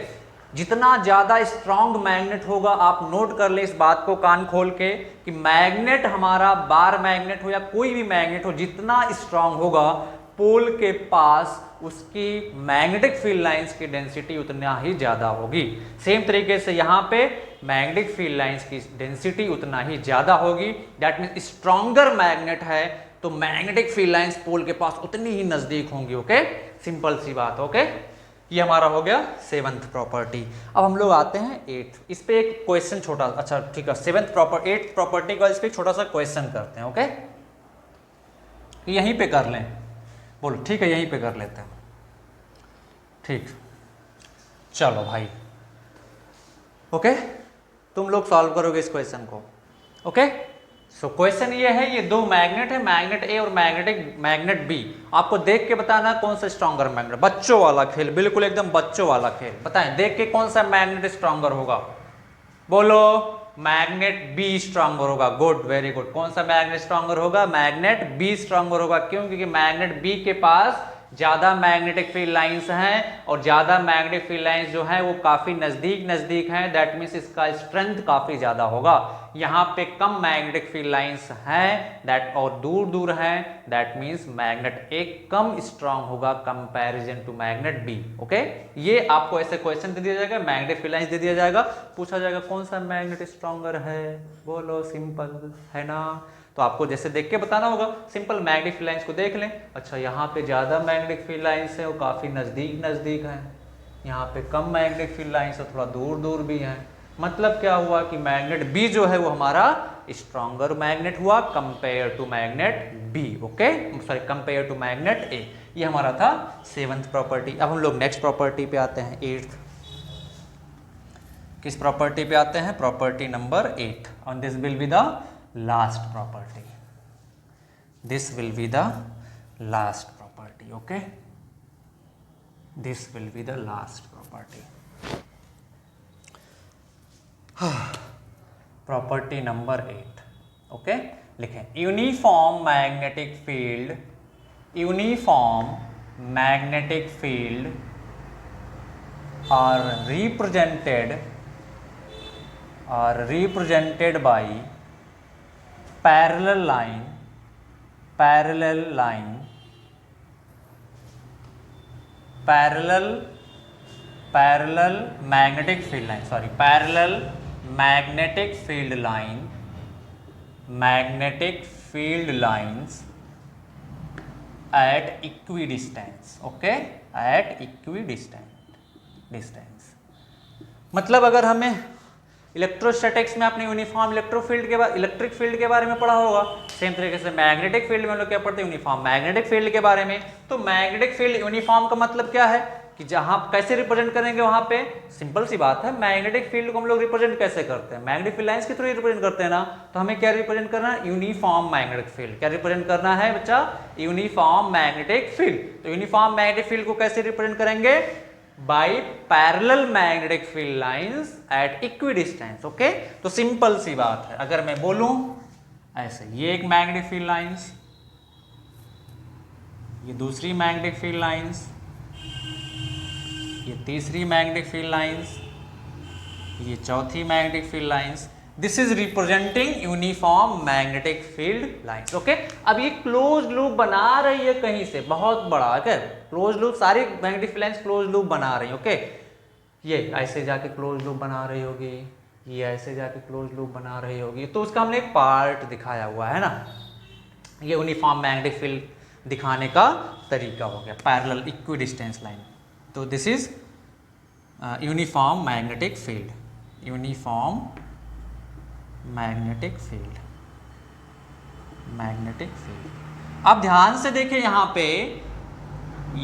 जितना ज्यादा स्ट्रांग मैग्नेट होगा, आप नोट कर ले इस बात को कान खोल के कि मैग्नेट हमारा बार मैग्नेट हो या कोई भी मैग्नेट हो, जितना स्ट्रांग होगा पोल के पास उसकी मैग्नेटिक फील्ड लाइंस की डेंसिटी उतना ही ज्यादा होगी। सेम तरीके से यहाँ पे मैग्नेटिक फील्ड लाइंस की डेंसिटी उतना ही ज्यादा होगी। दैट मीन्स स्ट्रॉन्गर मैग्नेट है तो मैग्नेटिक फील्ड लाइंस पोल के पास उतनी ही नजदीक होंगी, ओके। सिंपल सी बात, ओके। ये हमारा हो गया सेवंथ प्रॉपर्टी। अब हम लोग आते हैं एट्थ। इस पे एक क्वेश्चन छोटा, अच्छा ठीक है, एट्थ प्रॉपर्टी का इस पे छोटा सा क्वेश्चन करते हैं, ओके। यहीं पे कर लें, बोलो ठीक है, यहीं पे कर लेते हैं, ठीक। चलो भाई, ओके। तुम लोग सॉल्व करोगे इस क्वेश्चन को, ओके। सो क्वेश्चन ये है, ये दो मैग्नेट है, मैग्नेट ए और मैग्नेट बी। आपको देख के बताना कौन सा स्ट्रॉन्गर मैग्नेट। बच्चों वाला खेल, बिल्कुल एकदम बच्चों वाला खेल। बताएं देख के कौन सा मैग्नेट स्ट्रॉन्गर होगा? बोलो मैग्नेट बी स्ट्रॉन्गर होगा। Good, very good. कौन सा मैग्नेट स्ट्रॉन्गर होगा? मैग्नेट बी स्ट्रॉन्गर होगा। क्यों? क्योंकि मैग्नेट बी के पास ज़्यादा मैग्नेटिक फील्ड लाइंस हैं और ज़्यादा मैग्नेटिक फील्ड लाइंस जो हैं वो काफ़ी नज़दीक हैं, दैट मीन्स इसका स्ट्रेंथ काफ़ी ज़्यादा होगा। यहाँ पे कम मैग्नेटिक फील्ड लाइंस हैं दैट और दूर दूर हैं, दैट मीन्स मैग्नेट ए कम स्ट्रांग होगा comparison to magnet B. Okay, ये आपको ऐसे क्वेश्चन दे दिया जाएगा, मैग्नेटिक फील्ड लाइंस दे दिया जाएगा, पूछा जाएगा कौन सा मैग्नेट स्ट्रॉन्गर है, बोलो, सिंपल है ना। तो आपको जैसे देख के बताना होगा, सिंपल मैग्नेटिक फील्ड लाइंस को देख लें, अच्छा यहाँ पे ज़्यादा मैग्नेटिक फील्ड लाइंस है वो काफ़ी नज़दीक हैं, यहाँ पे कम मैग्नेटिक फील्ड लाइंस है थोड़ा दूर भी हैं, मतलब क्या हुआ कि मैग्नेट बी जो है वो हमारा स्ट्रॉन्गर मैग्नेट हुआ compare to magnet B. Okay, sorry, compare to magnet A. ये हमारा था 7th प्रॉपर्टी। अब हम लोग नेक्स्ट प्रॉपर्टी पे आते हैं, 8th। किस प्रॉपर्टी पे आते हैं? प्रॉपर्टी नंबर 8, और this will be the last property, this will be the last property. Okay, this will be the last property. Property number 8। Okay, लिखें, uniform magnetic field, uniform magnetic field are represented by parallel line magnetic field line, sorry, parallel magnetic field lines at equidistance. Okay, at equidistance distance. मतलब अगर हमें electrostatics में अपने uniform electric field के बारे में पढ़ा होगा, सेम तरीके से मैग्नेटिक फील्ड में हम लोग क्या पढ़ते हैं? यूनिफॉर्म मैग्नेटिक फील्ड के बारे में। तो मैग्नेटिक फील्ड यूनिफॉर्म का मतलब क्या है कि जहां कैसे रिप्रेजेंट करेंगे, वहां पे सिंपल सी बात है, मैग्नेटिक फील्ड को हम लोग रिप्रेजेंट कैसे करते हैं? मैग्नेटिक फील्ड लाइंस के थ्रू रिप्रेजेंट करते हैं ना। तो हमें क्या रिप्रेजेंट करना है? Uniform magnetic field. क्या रिप्रेजेंट करना है बच्चा? Uniform magnetic field. तो यूनिफॉर्म मैग्नेटिक फील्ड को कैसे रिप्रेजेंट करेंगे? By parallel magnetic field lines eight equidistance. Okay, तो सिंपल सी बात है, अगर मैं बोलूं ऐसे, ये एक मैग्नेटिक फील्ड लाइंस, ये दूसरी मैग्नेटिक फील्ड लाइंस, ये तीसरी मैग्नेटिक फील्ड लाइंस, ये चौथी magnetic field lines, this is representing uniform magnetic field lines. Okay, अब ये क्लोज लूप बना रही है कहीं से बहुत बड़ा, अगर क्लोज लूप, सारी magnetic field lines close loop बना रही है। ओके, ये ऐसे जाके क्लोज लूप बना रही होगी, ये ऐसे जाके क्लोज लूप बना रही होगी, तो उसका हमने एक पार्ट दिखाया हुआ है ना, ये यूनिफॉर्म मैग्नेटिक फील्ड दिखाने का तरीका हो गया, पैरेलल इक्विडिस्टेंस लाइन। तो this is uniform magnetic field, uniform magnetic field. अब ध्यान से देखिए, यहां पे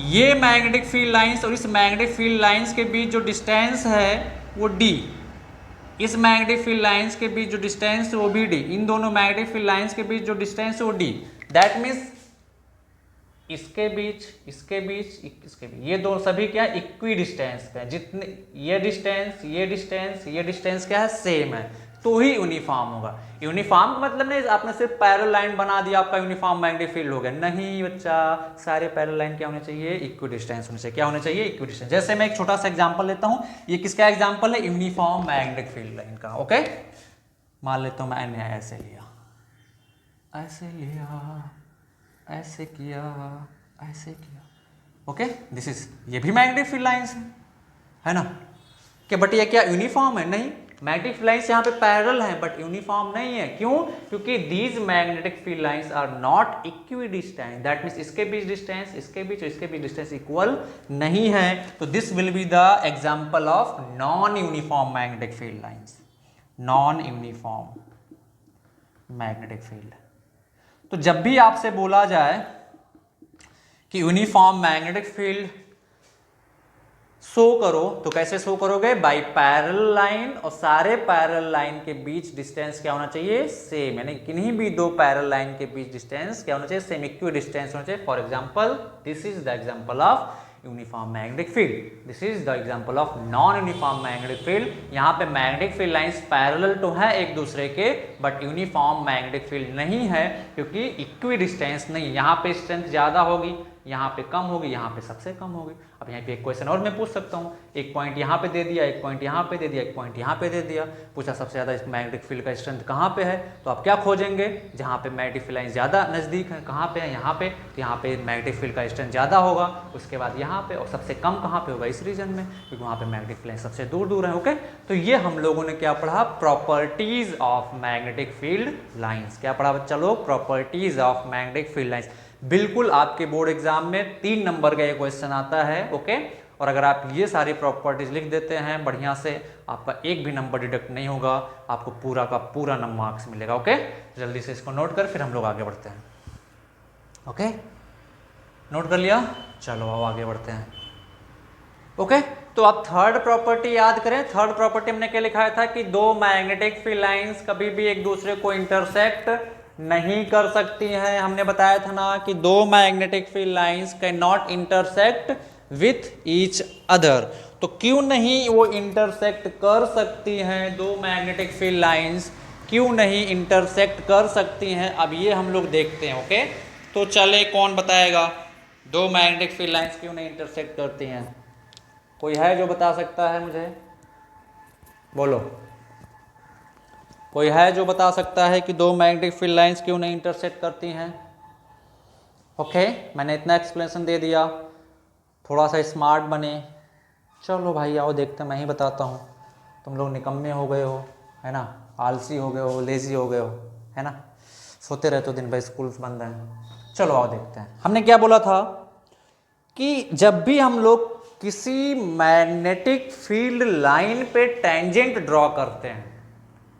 ये मैग्नेटिक फील्ड लाइंस और इस मैग्नेटिक फील्ड लाइंस के बीच जो डिस्टेंस है वो d, इस मैग्नेटिक फील्ड लाइंस के बीच जो डिस्टेंस है वो भी d, इन दोनों मैग्नेटिक फील्ड लाइंस के बीच जो डिस्टेंस है वो d। दैट मीन्स इसके बीच, ये दो सभी क्या है? इक्वी डिस्टेंस पे, जितने ये डिस्टेंस क्या है? सेम है, तो ही यूनिफॉर्म होगा। यूनिफॉर्म का मतलब नहीं आपने सिर्फ पैरेलल लाइन बना दिया आपका यूनिफॉर्म मैग्नेटिक फील्ड हो गया, नहीं बच्चा, सारे पैरेलल लाइन क्या होने चाहिए? इक्वी डिस्टेंस होने चाहिए। क्या होने चाहिए? Equi distance. जैसे मैं एक छोटा सा एग्जांपल लेता हूं, ये किसका एग्जांपल है? यूनिफॉर्म मैग्नेटिक फील्ड लाइन का। ओके, मान लेता हूं मैंने ऐसे लिया, ऐसे किया, ऐसे किया। ओके, दिस इज, ये भी मैग्नेटिक फील्ड लाइंस है ना, कि बट ये क्या यूनिफॉर्म है? नहीं, मैग्नेटिक फील्ड लाइंस यहाँ पे पैरेलल है बट यूनिफॉर्म नहीं है। क्यों? क्योंकि these magnetic field lines are not equidistant, that means इसके बीच डिस्टेंस, इसके बीच और इसके बीच डिस्टेंस इक्वल नहीं है। तो this will be the example of non uniform magnetic field lines, non uniform magnetic field. तो जब भी आपसे बोला जाए कि यूनिफॉर्म मैग्नेटिक फील्ड शो करो, तो कैसे शो करोगे? बाई पैरेलल लाइन, और सारे पैरेलल लाइन के बीच डिस्टेंस क्या होना चाहिए? सेम, यानी किन्हीं भी दो पैरेलल लाइन के बीच डिस्टेंस क्या होना चाहिए? सेम, इक्वी डिस्टेंस होना चाहिए। For example, this is the example of uniform magnetic field, this is the example of non uniform magnetic field. यहाँ पे मैग्नेटिक फील्ड लाइंस पैरेलल तो है एक दूसरे के, बट यूनिफॉर्म मैग्नेटिक फील्ड नहीं है, क्योंकि इक्वी डिस्टेंस नहीं, यहाँ पे स्ट्रेंथ ज्यादा होगी, यहाँ पे कम होगी, यहाँ पे सबसे कम होगी। अब यहाँ पे एक क्वेश्चन और मैं पूछ सकता हूँ, एक पॉइंट यहाँ पे दे दिया, एक पॉइंट यहाँ पे दे दिया, एक पॉइंट यहाँ पे दे दिया, पूछा सबसे ज़्यादा इस मैग्नेटिक फील्ड का स्ट्रेंथ कहाँ पे है, तो आप क्या खोजेंगे, जहाँ पे मैग्नेटिक फील्ड लाइन ज़्यादा नज़दीक है, कहाँ पे है, यहाँ पे, तो यहाँ पे मैग्नेटिक फील्ड का स्ट्रेंथ ज़्यादा होगा, उसके बाद यहाँ पे, और सबसे कम कहाँ पे होगा, इस रीजन में, क्योंकि वहाँ पे मैग्नेटिक फील्ड लाइन सबसे दूर दूर है। ओके, तो ये हम लोगों ने क्या पढ़ा, properties of magnetic field lines. क्या पढ़ा बच्चा लोग, properties of magnetic field lines. बिल्कुल आपके बोर्ड एग्जाम में 3 नंबर का ये क्वेश्चन आता है। ओके, और अगर आप ये सारी प्रॉपर्टीज लिख देते हैं बढ़िया से, आपका एक भी नंबर डिडक्ट नहीं होगा, आपको पूरा का पूरा नंबर मार्क्स मिलेगा। ओके, जल्दी से इसको नोट कर फिर हम लोग आगे बढ़ते हैं। ओके, नोट कर लिया, चलो अब आगे बढ़ते हैं। ओके, तो आप थर्ड प्रॉपर्टी याद करें। थर्ड प्रॉपर्टी हमने क्या लिखाया था कि दो मैग्नेटिक फील्ड लाइंस कभी भी एक दूसरे को इंटरसेक्ट नहीं कर सकती हैं। हमने बताया था ना कि दो magnetic field lines can not intersect with each other. तो क्यों नहीं वो इंटरसेक्ट कर सकती हैं, दो मैग्नेटिक फील्ड लाइंस क्यों नहीं इंटरसेक्ट कर सकती हैं, अब ये हम लोग देखते हैं। ओके, तो चले कौन बताएगा दो मैग्नेटिक फील्ड लाइंस क्यों नहीं इंटरसेक्ट करती हैं? कोई है जो बता सकता है मुझे? बोलो, कोई है जो बता सकता है कि दो मैग्नेटिक फील्ड लाइंस क्यों नहीं इंटरसेक्ट करती हैं? ओके, मैंने इतना एक्सप्लेनेशन दे दिया, थोड़ा सा स्मार्ट बने। चलो भाई आओ देखते हैं, मैं ही बताता हूँ। तुम लोग निकम्मे हो गए हो, है ना, आलसी हो गए हो, लेजी हो गए हो, है ना, सोते रहते हो दिन भर, स्कूल बंद हैं। चलो आओ देखते हैं। हमने क्या बोला था कि जब भी हम लोग किसी मैग्नेटिक फील्ड लाइन पे टेंजेंट ड्रॉ करते हैं,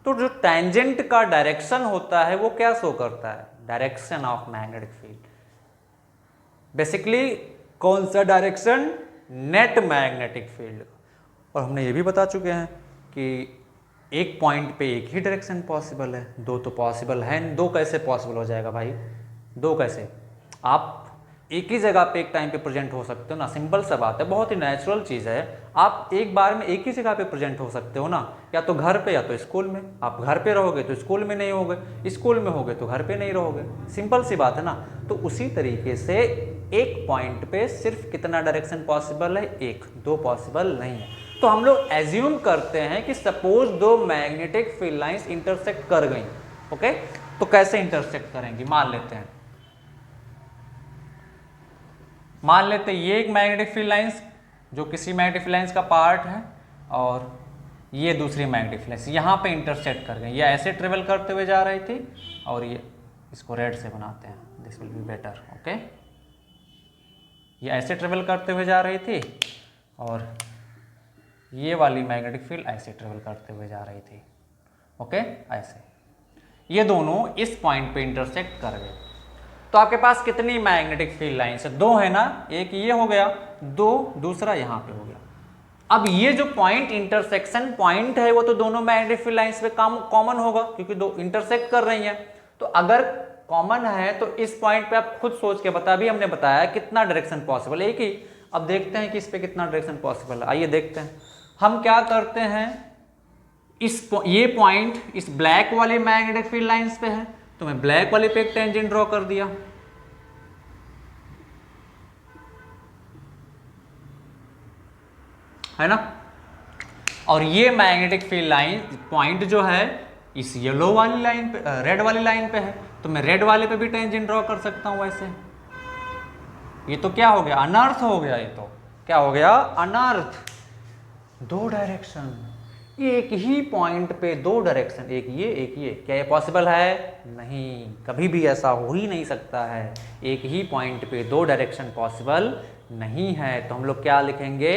तो जो टेंजेंट का डायरेक्शन होता है वो क्या शो करता है, direction of magnetic field. Basically कौन सा डायरेक्शन, नेट मैग्नेटिक फील्ड। और हमने ये भी बता चुके हैं कि एक पॉइंट पे एक ही डायरेक्शन पॉसिबल है, दो तो पॉसिबल है। दो कैसे पॉसिबल हो जाएगा भाई, दो कैसे? आप एक ही जगह पे एक टाइम पे प्रेजेंट हो सकते हो ना, सिंपल सा बात है, बहुत ही नेचुरल चीज़ है। आप एक बार में एक ही जगह पे प्रेजेंट हो सकते हो ना, या तो घर पे या तो स्कूल में। आप घर पे रहोगे तो स्कूल में नहीं होगे, स्कूल में होगे तो घर पे नहीं रहोगे, सिंपल सी बात है ना। तो उसी तरीके से एक पॉइंट पे सिर्फ कितना डायरेक्शन पॉसिबल है, एक, दो पॉसिबल नहीं है। तो हम लोग एज्यूम करते हैं कि सपोज दो मैग्नेटिक फील्ड लाइंस इंटरसेक्ट कर गई। ओके, तो कैसे इंटरसेक्ट करेंगी, मान लेते हैं, मान लेते ये एक मैग्नेटिक फील्ड लाइंस जो किसी मैग्नेटिक फील्ड लाइंस का पार्ट है, और ये दूसरी मैग्नेटिक फील्ड लाइंस यहाँ पे इंटरसेक्ट कर गई। ये ऐसे ट्रेवल करते हुए जा रही थी, और ये इसको रेड से बनाते हैं, this will be better. Okay, ये ऐसे ट्रेवल करते हुए जा रही थी, और ये वाली मैग्नेटिक फील्ड ऐसे ट्रेवल करते हुए जा रही थी। ओके, ऐसे ये दोनों इस पॉइंट पे इंटरसेक्ट कर गए। तो आपके पास कितनी मैग्नेटिक फील्ड लाइंस है, दो है ना, एक ये हो गया, दो दूसरा यहाँ पे हो गया। अब ये जो पॉइंट इंटरसेक्शन पॉइंट है वो तो दोनों मैग्नेटिक फील्ड लाइंस पे कॉमन होगा, क्योंकि दो इंटरसेक्ट कर रही हैं। तो अगर कॉमन है तो इस पॉइंट पे आप खुद सोच के बता, भी हमने बताया कितना डायरेक्शन पॉसिबल है, एक ही। अब देखते हैं कि इस पे कितना डायरेक्शन पॉसिबल है। आइए देखते हैं। हम क्या करते हैं, ये पॉइंट इस ब्लैक वाली मैग्नेटिक फील्ड लाइंस पे है, तो मैं ब्लैक वाले पे एक टेंजेंट ड्रॉ कर दिया, है ना। और ये मैग्नेटिक फील्ड लाइन पॉइंट जो है इस येलो वाली लाइन पे, रेड वाली लाइन पे है, तो मैं रेड वाले पे भी टेंजेंट ड्रॉ कर सकता हूं वैसे। ये तो क्या हो गया, अनर्थ हो गया। ये तो क्या हो गया, अनर्थ। दो डायरेक्शन, एक ही पॉइंट पे दो डायरेक्शन, एक ये एक ये, क्या ये पॉसिबल है? नहीं, कभी भी ऐसा हो ही नहीं सकता है। एक ही पॉइंट पे दो डायरेक्शन पॉसिबल नहीं है। तो हम लोग क्या लिखेंगे,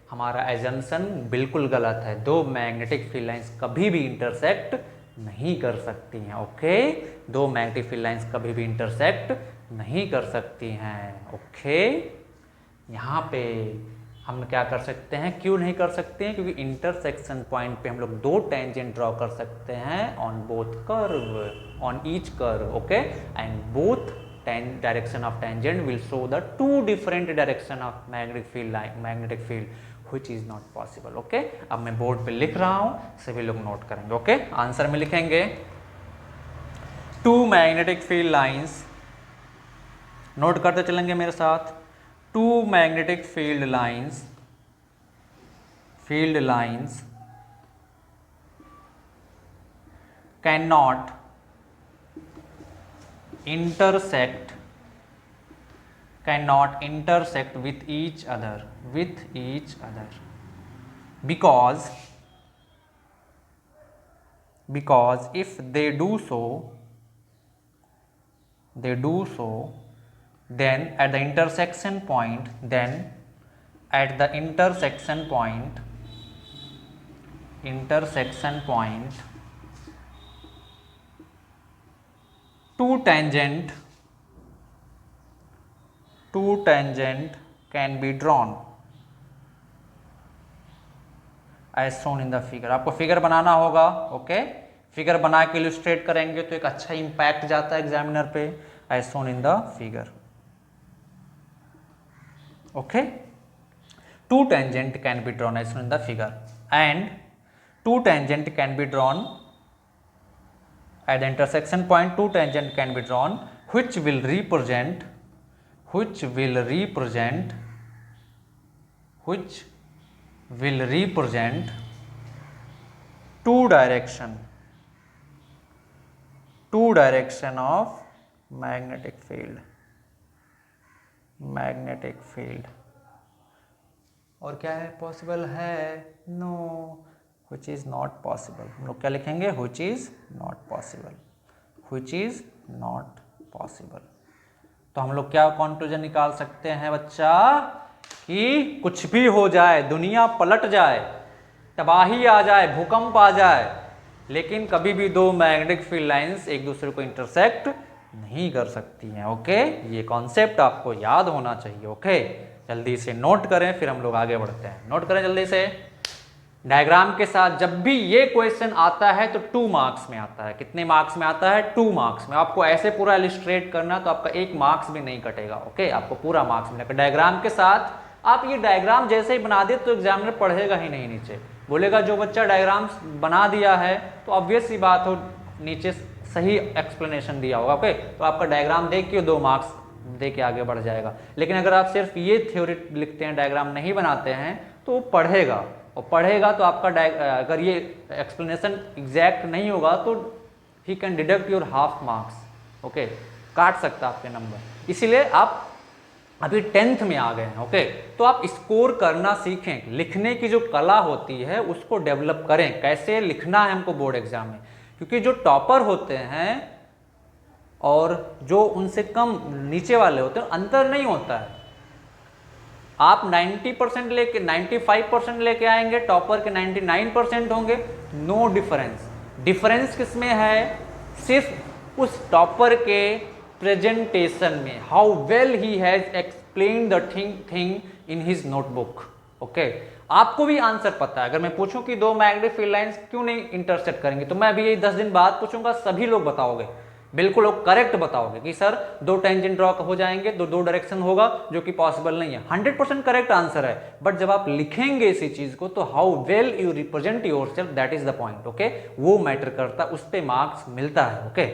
हमारा एजम्पशन बिल्कुल गलत है। दो मैग्नेटिक फील्ड लाइंस कभी भी इंटरसेक्ट नहीं कर सकती हैं। ओके, दो मैग्नेटिक फील्ड लाइंस कभी भी इंटरसेक्ट नहीं कर सकती हैं। ओके, यहाँ पे हम क्या कर सकते हैं, क्यों नहीं कर सकते हैं? क्योंकि इंटरसेक्शन पॉइंट पे हम लोग दो टेंजेंट ड्रॉ कर सकते हैं on both curve, on each curve. Okay, and both direction of tangent will show the two different direction of magnetic field line, magnetic field which is not possible. Okay, अब मैं board पे लिख रहा हूं, सभी लोग नोट करेंगे। Okay, answer में लिखेंगे two magnetic field lines note करते चलेंगे मेरे साथ। Two magnetic field lines can not intersect with each other because if they do so then at the intersection point two tangent can be drawn as shown in the figure। आपको figure बनाना होगा, okay. Figure बना के illustrate करेंगे तो एक अच्छा impact जाता है एग्जामिनर पे, as shown in the figure, okay। Two tangent can be drawn as shown in the figure and two tangent can be drawn at the intersection point। Two tangent can be drawn which will represent two direction of magnetic field। और क्या है, possible है? No, which is not possible। हम लोग क्या लिखेंगे? which is not possible। तो हम लोग क्या कंक्लूजन निकाल सकते हैं बच्चा, कि कुछ भी हो जाए, दुनिया पलट जाए, तबाही आ जाए, भूकंप आ जाए, लेकिन कभी भी दो मैग्नेटिक फील्ड लाइंस एक दूसरे को इंटरसेक्ट नहीं कर सकती हैं, ओके। ये कॉन्सेप्ट आपको याद होना चाहिए, ओके। जल्दी से नोट करें, फिर हम लोग आगे बढ़ते हैं। नोट करें जल्दी से डायग्राम के साथ। जब भी ये क्वेश्चन आता है तो 2 मार्क्स में आता है। कितने मार्क्स में आता है? 2 मार्क्स में। आपको ऐसे पूरा इलस्ट्रेट करना तो आपका 1 मार्क्स भी नहीं कटेगा, ओके। आपको पूरा मार्क्स मिलेगा डायग्राम के साथ। आप ये डायग्राम जैसे ही बना दे तो एग्जामिनर पढ़ेगा ही नहीं, नीचे बोलेगा जो बच्चा डायग्राम्स बना दिया है, तो ऑब्वियस सी बात हो नीचे सही एक्सप्लेनेशन दिया होगा, ओके। तो आपका डायग्राम देख के 2 मार्क्स दे के आगे बढ़ जाएगा। लेकिन अगर आप सिर्फ ये थ्योरी लिखते हैं, डायग्राम नहीं बनाते हैं, तो वो पढ़ेगा, और पढ़ेगा तो आपका अगर ये एक्सप्लेनेशन एग्जैक्ट नहीं होगा तो he can deduct your half marks, okay. काट सकता आपके नंबर। इसीलिए आप अभी 10th में आ गए हैं, ओके। तो आप स्कोर करना सीखें। लिखने की जो कला होती है उसको डेवलप करें, कैसे लिखना है हमको बोर्ड एग्जाम में। क्योंकि जो टॉपर होते हैं और जो उनसे कम नीचे वाले होते हैं, अंतर नहीं होता है। आप 90% लेके 95% लेके आएंगे, टॉपर के 99% होंगे, नो डिफरेंस। डिफरेंस किसमें है? सिर्फ उस टॉपर के प्रेजेंटेशन में, how well he has explain the thing in his notebook, okay. आपको भी आंसर पता है। अगर मैं पूछूं कि दो मैग्नेटिक फील्ड लाइंस क्यों नहीं इंटरसेक्ट करेंगे, तो मैं अभी यही 10 दिन बाद पूछूंगा, सभी लोग बताओगे, बिल्कुल करेक्ट बताओगे कि सर 2 टेंजेंट ड्रॉ हो जाएंगे, 2 डायरेक्शन होगा, जो कि पॉसिबल नहीं है। 100% करेक्ट आंसर है। बट जब आप लिखेंगे इसी चीज को, तो how well you represent yourself, that is the point, okay. वो मैटर करता, उस पे मार्क्स मिलता है, ओके।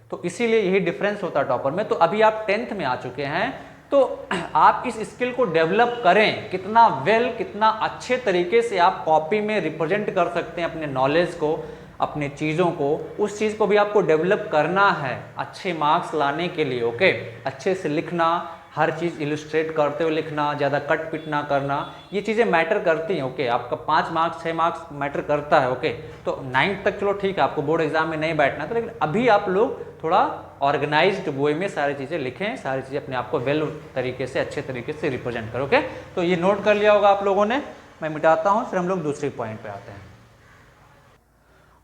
तो इसीलिए यही डिफरेंस होता है टॉपर में। तो अभी आप 10th में आ चुके हैं, तो आप इस स्किल को डेवलप करें। कितना वेल, कितना अच्छे तरीके से आप कॉपी में रिप्रेजेंट कर सकते हैं अपने नॉलेज को, अपने चीज़ों को, उस चीज़ को भी आपको डेवलप करना है अच्छे मार्क्स लाने के लिए, ओके। अच्छे से लिखना, हर चीज़ इलस्ट्रेट करते हुए लिखना, ज़्यादा कट पिट ना करना, ये चीज़ें मैटर करती हैं, ओके। आपका 5 मार्क्स 6 मार्क्स मैटर करता है, ओके। तो 9th तक चलो ठीक है, आपको बोर्ड एग्जाम में नहीं बैठना था, लेकिन अभी आप लोग थोड़ा ऑर्गेनाइज्ड वे में सारी चीज़ें लिखें, सारी चीज़ें अपने आप को वेल तरीके से, अच्छे तरीके से रिप्रेजेंट करो, ओके। तो ये नोट कर लिया होगा आप लोगों ने। मैं मिटाता हूँ, फिर हम लोग दूसरी पॉइंट पे आते हैं,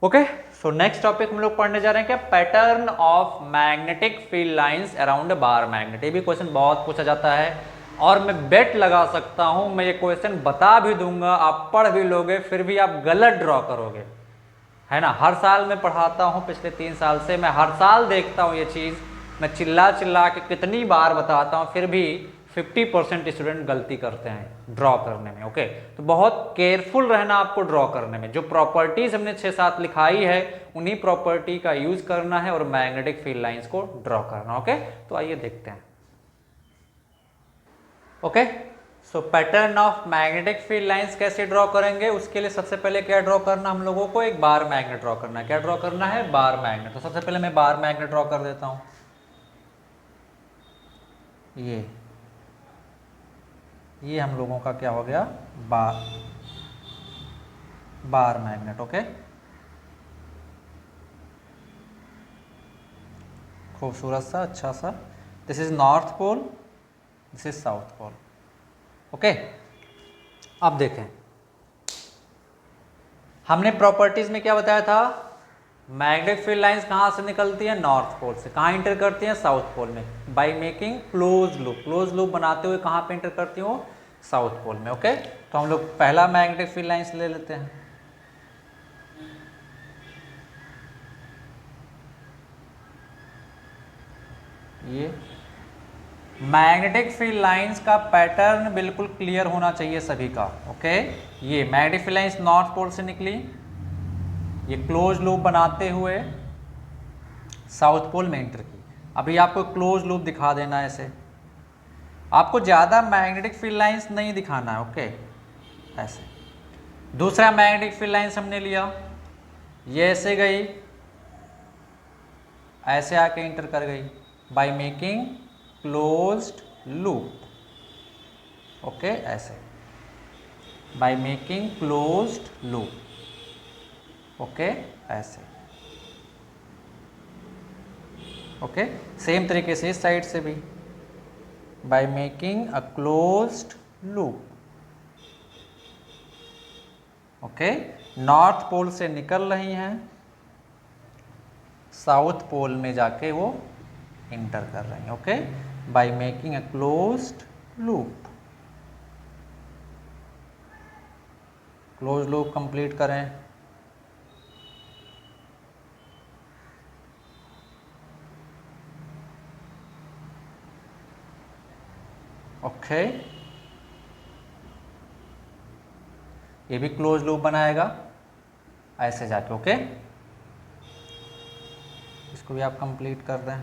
ओके। सो नेक्स्ट टॉपिक हम लोग पढ़ने जा रहे हैं क्या? Pattern of magnetic field lines around bar magnet. ये भी क्वेश्चन बहुत पूछा जाता है, और मैं बेट लगा सकता हूं, मैं ये क्वेश्चन बता भी दूंगा, आप पढ़ भी लोगे, फिर भी आप गलत ड्रॉ करोगे, है ना। हर साल मैं पढ़ाता हूं, पिछले 3 साल से मैं हर साल देखता हूं ये चीज़, मैं चिल्ला चिल्ला के कितनी बार बताता हूं, फिर भी 50% स्टूडेंट गलती करते हैं ड्रॉ करने में, ओके। तो बहुत केयरफुल रहना आपको ड्रॉ करने में। जो प्रॉपर्टीज हमने 6-7 लिखाई है, उन्हीं प्रॉपर्टी का यूज करना है और मैग्नेटिक फील्ड लाइंस को ड्रॉ करना, ओके। तो आइए देखते हैं। Okay. So pattern of magnetic field lines कैसे ड्रॉ करेंगे, उसके लिए सबसे पहले क्या ड्रॉ करना हम लोगों को, एक बार मैग्नेट ड्रॉ करना है। क्या ड्रॉ करना है, बार मैग्नेट। तो सबसे पहले मैं बार मैग्नेट ड्रॉ कर देता हूँ। ये हम लोगों का क्या हो गया, बार मैग्नेट। ओके, खूबसूरत सा, अच्छा सा। This is north pole, this is south pole. Okay, अब देखें हमने प्रॉपर्टीज में क्या बताया था, मैग्नेटिक फील्ड लाइंस कहाँ से निकलती है, नॉर्थ पोल से। कहाँ इंटर करती हैं, साउथ पोल में, by making close loop. Close loop बनाते हुए कहाँ पे इंटर करती हो, साउथ पोल में। ओके, तो हम लोग पहला मैग्नेटिक फील्ड लाइंस ले लेते हैं। ये मैग्नेटिक फील्ड लाइंस का पैटर्न बिल्कुल क्लियर होना चाहिए सभी का। ओके, ये magnetic field lines north pole से निकली, ये क्लोज लूप बनाते हुए साउथ पोल में एंटर की। अभी आपको क्लोज लूप दिखा देना है ऐसे, आपको ज़्यादा मैग्नेटिक फील्ड लाइंस नहीं दिखाना है। ओके, ऐसे। दूसरा मैग्नेटिक फील्ड लाइंस हमने लिया, ये ऐसे गई, ऐसे आके एंटर कर गई by making closed loop. Okay, ऐसे by making closed loop. Okay, ऐसे। ओके, सेम तरीके से इस साइड से भी by making a closed loop. Okay, north pole से निकल रही हैं, साउथ पोल में जाके वो इंटर कर रही हैं। Okay, bye making a closed loop. Close loop complete करें। ओके, ये भी क्लोज लूप बनाएगा ऐसे जाके। ओके, इसको भी आप कंप्लीट कर दें।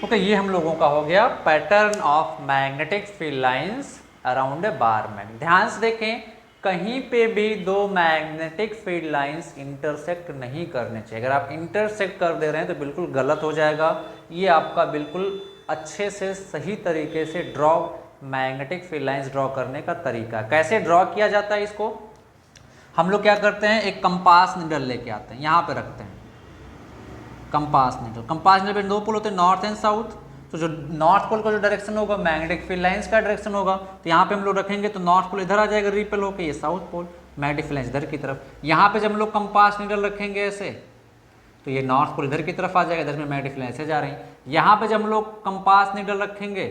ओके, ये हम लोगों का हो गया pattern of magnetic field lines around a bar magnet. ध्यान से देखें, कहीं पे भी दो मैग्नेटिक फील्ड लाइंस इंटरसेक्ट नहीं करने चाहिए। अगर आप इंटरसेक्ट कर दे रहे हैं तो बिल्कुल गलत हो जाएगा। ये आपका बिल्कुल अच्छे से सही तरीके से draw magnetic field lines draw करने का तरीका। कैसे ड्रॉ किया जाता है इसको, हम लोग क्या करते हैं, एक कंपास निडल लेके आते हैं, यहाँ पे रखते हैं कंपास निडल। कंपास निडल पे दो पोल होते हैं, नॉर्थ एंड साउथ। तो जो नॉर्थ पोल का जो डायरेक्शन होगा मैग्नेटिक फील्ड लाइंस का डायरेक्शन होगा, तो यहाँ पे हम लोग रखेंगे तो नॉर्थ पोल इधर आ जाएगा रिपेल होकर, ये south pole, magnetic field lines इधर की तरफ। यहाँ पे जब हम लोग कंपास निडल रखेंगे ऐसे, तो ये नॉर्थ पोल इधर की तरफ आ जाएगा, इधर में मैग्नेटिक फील्ड लाइंस ऐसे जा रही है। यहाँ पे जब हम लोग कंपास निडल रखेंगे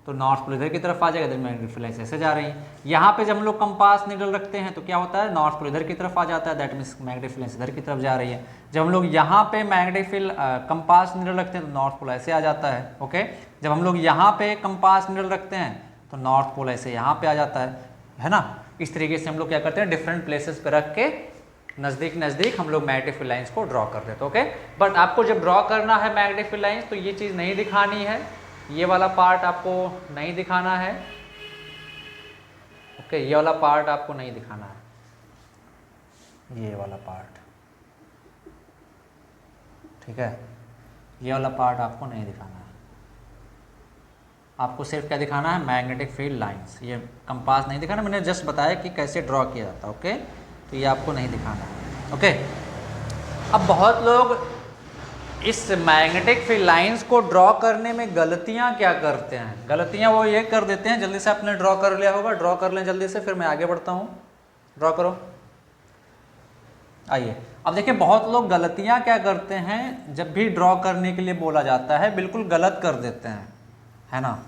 तो नॉर्थ पोल इधर की तरफ आ जाएगा, इधर मैग्नेटिक फील्ड लाइंस ऐसे जा रही है। यहाँ पे जब हम लोग कंपास निडल रखते हैं तो क्या होता है, नॉर्थ पोल इधर की तरफ आ जाता है, that means magnetic field lines इधर की तरफ जा रही है। जब हम लोग यहाँ पे मैग्नेटिक फील्ड कंपास निडल रखते हैं तो नॉर्थ पोल ऐसे आ जाता है। ओके, जब हम लोग यहाँ पे कंपास निडल रखते हैं तो नॉर्थ पोल ऐसे यहाँ पे आ जाता है ना। इस तरीके से हम लोग क्या करते हैं, डिफरेंट प्लेसेस पे रख के नज़दीक नज़दीक हम लोग मैग्नेटिक फील्ड लाइंस को ड्रॉ कर देते हैं। ओके, बट आपको जब ड्रॉ करना है मैग्नेटिक फील्ड लाइंस तो ये चीज़ नहीं दिखानी है, ये वाला पार्ट आपको नहीं दिखाना है। ओके, ये वाला पार्ट आपको नहीं दिखाना है, ये वाला पार्ट, ठीक है, ये वाला पार्ट आपको नहीं दिखाना है। आपको सिर्फ क्या दिखाना है, मैग्नेटिक फील्ड लाइंस। ये कंपास नहीं दिखाना, मैंने जस्ट बताया कि कैसे ड्रॉ किया जाता है। ओके, तो ये आपको नहीं दिखाना है। ओके, अब बहुत लोग इस मैग्नेटिक फील्ड लाइंस को ड्रॉ करने में गलतियां क्या करते हैं, गलतियां वो ये कर देते हैं, जल्दी से आपने ड्रॉ कर लिया होगा, ड्रॉ कर लें जल्दी से, फिर मैं आगे बढ़ता हूँ। ड्रॉ करो, आइए। अब देखिए बहुत लोग गलतियां क्या करते हैं, जब भी ड्रॉ करने के लिए बोला जाता है बिल्कुल गलत कर देते हैं, है ना।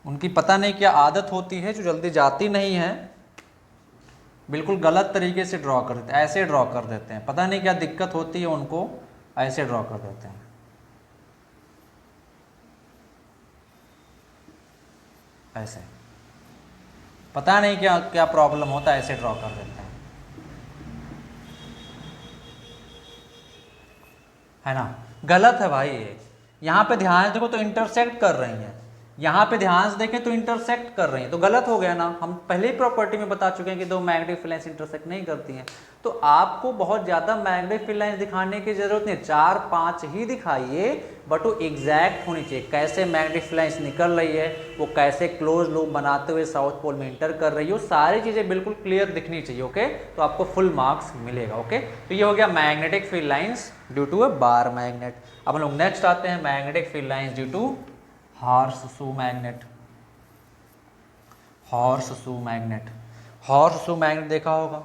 उनकी पता नहीं क्या आदत होती है जो जल्दी जाती नहीं है, बिल्कुल गलत तरीके से ड्रॉ कर देते हैं, ऐसे ड्रॉ कर देते हैं, पता नहीं क्या दिक्कत होती है उनको, ऐसे ड्रॉ कर देते हैं। ऐसे पता नहीं क्या क्या प्रॉब्लम होता है, ऐसे ड्रॉ कर देते हैं। है ना, गलत है भाई ये। यहाँ पे ध्यान से देखो तो इंटरसेक्ट कर रही हैं, यहाँ पे ध्यान से देखें तो इंटरसेक्ट कर रही हैं, तो गलत हो गया ना। हम पहले ही प्रॉपर्टी में बता चुके हैं कि दो मैग्नेटिक फील्ड लाइंस इंटरसेक्ट नहीं करती हैं। तो आपको बहुत ज़्यादा मैग्नेटिक फील्ड लाइंस दिखाने की जरूरत नहीं, 4-5 ही दिखाइए, बट वो एग्जैक्ट होनी चाहिए। कैसे मैग्नेटिक फील्ड लाइंस निकल रही है, वो कैसे क्लोज लूप बनाते हुए साउथ पोल में इंटर कर रही है, वो सारी चीज़ें बिल्कुल क्लियर दिखनी चाहिए। ओके, तो आपको फुल मार्क्स मिलेगा। ओके, तो ये हो गया magnetic field lines due to a bar magnet. अब हम लोग नेक्स्ट आते हैं magnetic field lines due to horseshoe magnet. Horseshoe magnet, horseshoe magnet देखा होगा।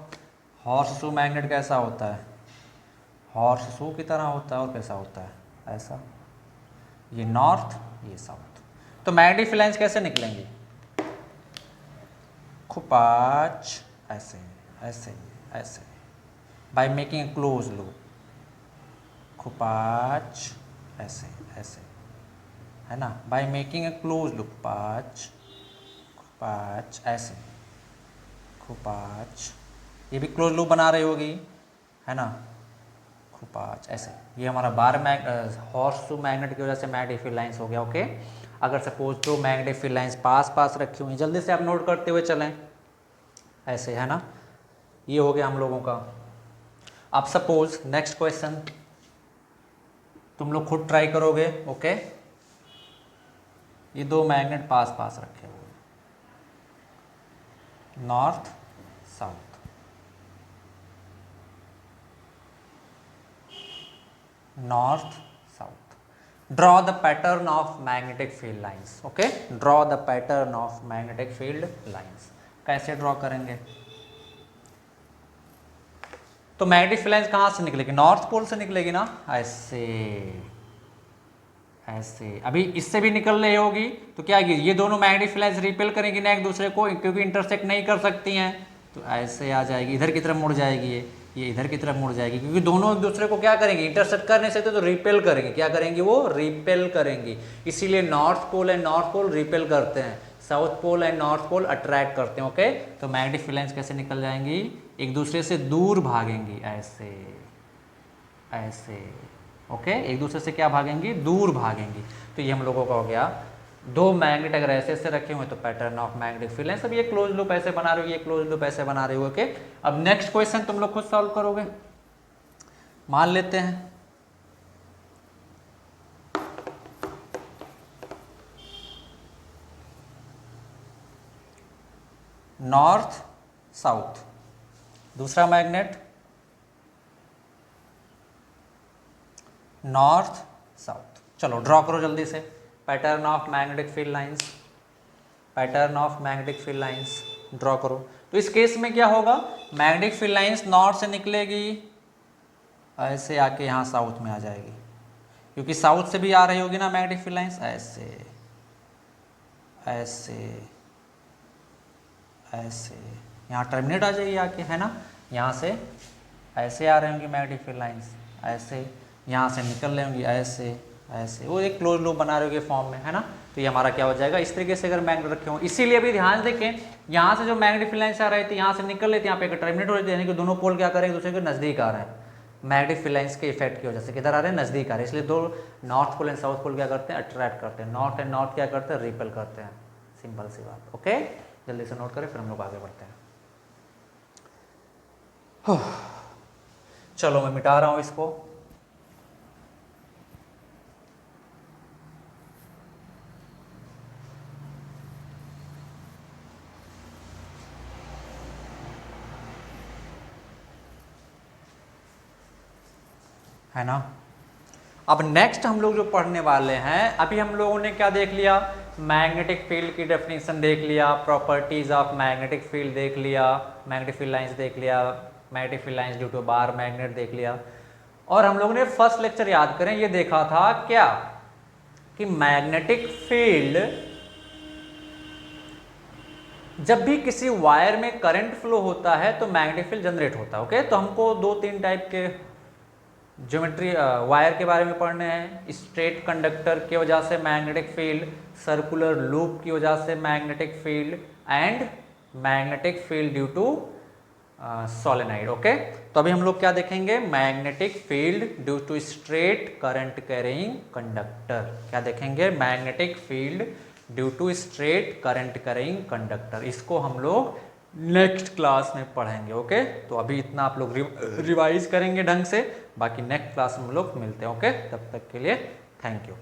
हॉर्सशू मैग्नेट कैसा होता है, हॉर्सशू की तरह होता है, और कैसा होता है, ऐसा, ये नॉर्थ ये साउथ। तो मैग्नेटिक फील्ड लाइंस कैसे निकलेंगी, खुपाच ऐसे ऐसे ऐसे, by making a close loop, खुपाच ऐसे ऐसे, है ना, by making a close loop, पाँच पाँच ऐसे, खुपाच, ये भी क्लोज लूप बना रही होगी, है ना, खुपाच ऐसे। ये हमारा बार हॉर्सशू मैग्नेट की वजह से मैग्नेटिक फील्ड लाइंस हो गया। ओके, अगर सपोज तो मैग्नेटिक फील्ड लाइंस पास पास रखी हुई, जल्दी से आप नोट करते हुए चलें, ऐसे, है ना, ये हो गया हम लोगों का। अब सपोज नेक्स्ट क्वेश्चन तुम लोग खुद ट्राई करोगे। ओके, ये दो मैग्नेट पास पास रखे हुए, north south, north south. Draw the pattern of magnetic field lines. Okay, draw the pattern of magnetic field lines. कैसे ड्रॉ करेंगे, तो मैग्नेटिक फील्ड लाइंस कहाँ से निकलेगी, नॉर्थ पोल से निकलेगी ना, ऐसे ऐसे। अभी इससे भी निकल रही होगी, तो क्या आएगी, ये दोनों मैग्नेटिक फील्ड लाइंस रिपेल करेंगी ना एक दूसरे को, क्योंकि इंटरसेक्ट नहीं कर सकती हैं, तो ऐसे आ जाएगी, इधर की तरफ मुड़ जाएगी, ये इधर की तरफ मुड़ जाएगी, क्योंकि दोनों एक दूसरे को क्या करेंगे, इंटरसेक्ट कर नहीं सकते, तो रिपेल करेंगे। क्या करेंगी, वो रिपेल करेंगी। इसीलिए north pole and north pole repel करते हैं, south pole and north pole attract करते हैं। ओके, तो मैग्नेटिक फील्ड लाइंस कैसे निकल जाएंगी, एक दूसरे से दूर भागेंगी, ऐसे ऐसे। ओके, एक दूसरे से क्या भागेंगी, दूर भागेंगी। तो ये हम लोगों का हो गया, दो मैग्नेट अगर ऐसे ऐसे रखे हुए तो pattern of magnetic field lines. अब ये क्लोज लूप ऐसे बना रहे हो, ये क्लोज लूप ऐसे बना रहे हो। ओके, अब नेक्स्ट क्वेश्चन तुम लोग खुद सॉल्व करोगे। मान लेते हैं नॉर्थ साउथ, दूसरा मैग्नेट नॉर्थ साउथ। चलो ड्रॉ करो जल्दी से, pattern of magnetic field lines, pattern of magnetic field lines draw करो। तो इस केस में क्या होगा, मैग्नेटिक फील्ड लाइंस नॉर्थ से निकलेगी, ऐसे आके यहाँ साउथ में आ जाएगी, क्योंकि साउथ से भी आ रही होगी ना मैग्नेटिक फील्ड लाइंस, ऐसे ऐसे ऐसे, यहाँ टर्मिनेट आ जाएगी आके, है ना, यहाँ से ऐसे आ रही होंगी मैग्नेटिक फील्ड लाइंस, ऐसे यहाँ से निकल रही होंगी, ऐसे ऐसे, वो एक क्लोज लूप बना रहे होंगे फॉर्म में, है ना। तो ये हमारा क्या हो जाएगा, इस तरीके से अगर मैग्नेट रखे हो। इसीलिए अभी ध्यान देखें, यहाँ से जो मैग्नेटिक फील्ड लाइंस आ रही थी, यहाँ से निकल रही थी, यहाँ पे टर्मिनेट हो रही थी, यानी कि दोनों पोल क्या करें, एक दूसरे के नजदीक आ रहे हैं, मैग्नेटिक फील्ड लाइंस के इफेक्ट की वजह से किधर आ रहे हैं, नजदीक आ रहे हैं। इसलिए दो north pole and south pole क्या करते हैं, अट्रैक्ट करते हैं, नॉर्थ एंड नॉर्थ क्या करते हैं, रिपेल करते हैं। सिंपल सी बात। ओके, जल्दी से नोट करें, फिर हम लोग आगे बढ़ते हैं। चलो मैं मिटा रहा हूं इसको। है ना, अब नेक्स्ट हम लोग जो पढ़ने वाले हैं, अभी हम लोगों ने क्या देख लिया, मैग्नेटिक फील्ड की डेफिनेशन देख लिया, प्रॉपर्टीज ऑफ मैग्नेटिक फील्ड देख लिया, मैग्नेटिक फील्ड लाइंस देख लिया, magnetic field lines due to bar magnet देख लिया। और हम लोगों ने फर्स्ट लेक्चर याद करें, ये देखा था क्या, कि मैग्नेटिक फील्ड जब भी किसी वायर में करंट फ्लो होता है तो मैग्नेटिक फील्ड जनरेट होता है। ओके, तो हमको 2-3 टाइप के ज्योमेट्री वायर के बारे में पढ़ने हैं। स्ट्रेट कंडक्टर की वजह से मैग्नेटिक फील्ड, सर्कुलर लूप की वजह से magnetic field, and magnetic field due to solenoid. Okay, तो अभी हम लोग क्या देखेंगे, magnetic field due to straight current carrying conductor. क्या देखेंगे, magnetic field due to straight current carrying conductor. इसको हम लोग नेक्स्ट क्लास में पढ़ेंगे। ओके, तो अभी इतना आप लोग रिवाइज करेंगे ढंग से, बाकी नेक्स्ट क्लास में हम लोग मिलते हैं। ओके, तब तक के लिए थैंक यू।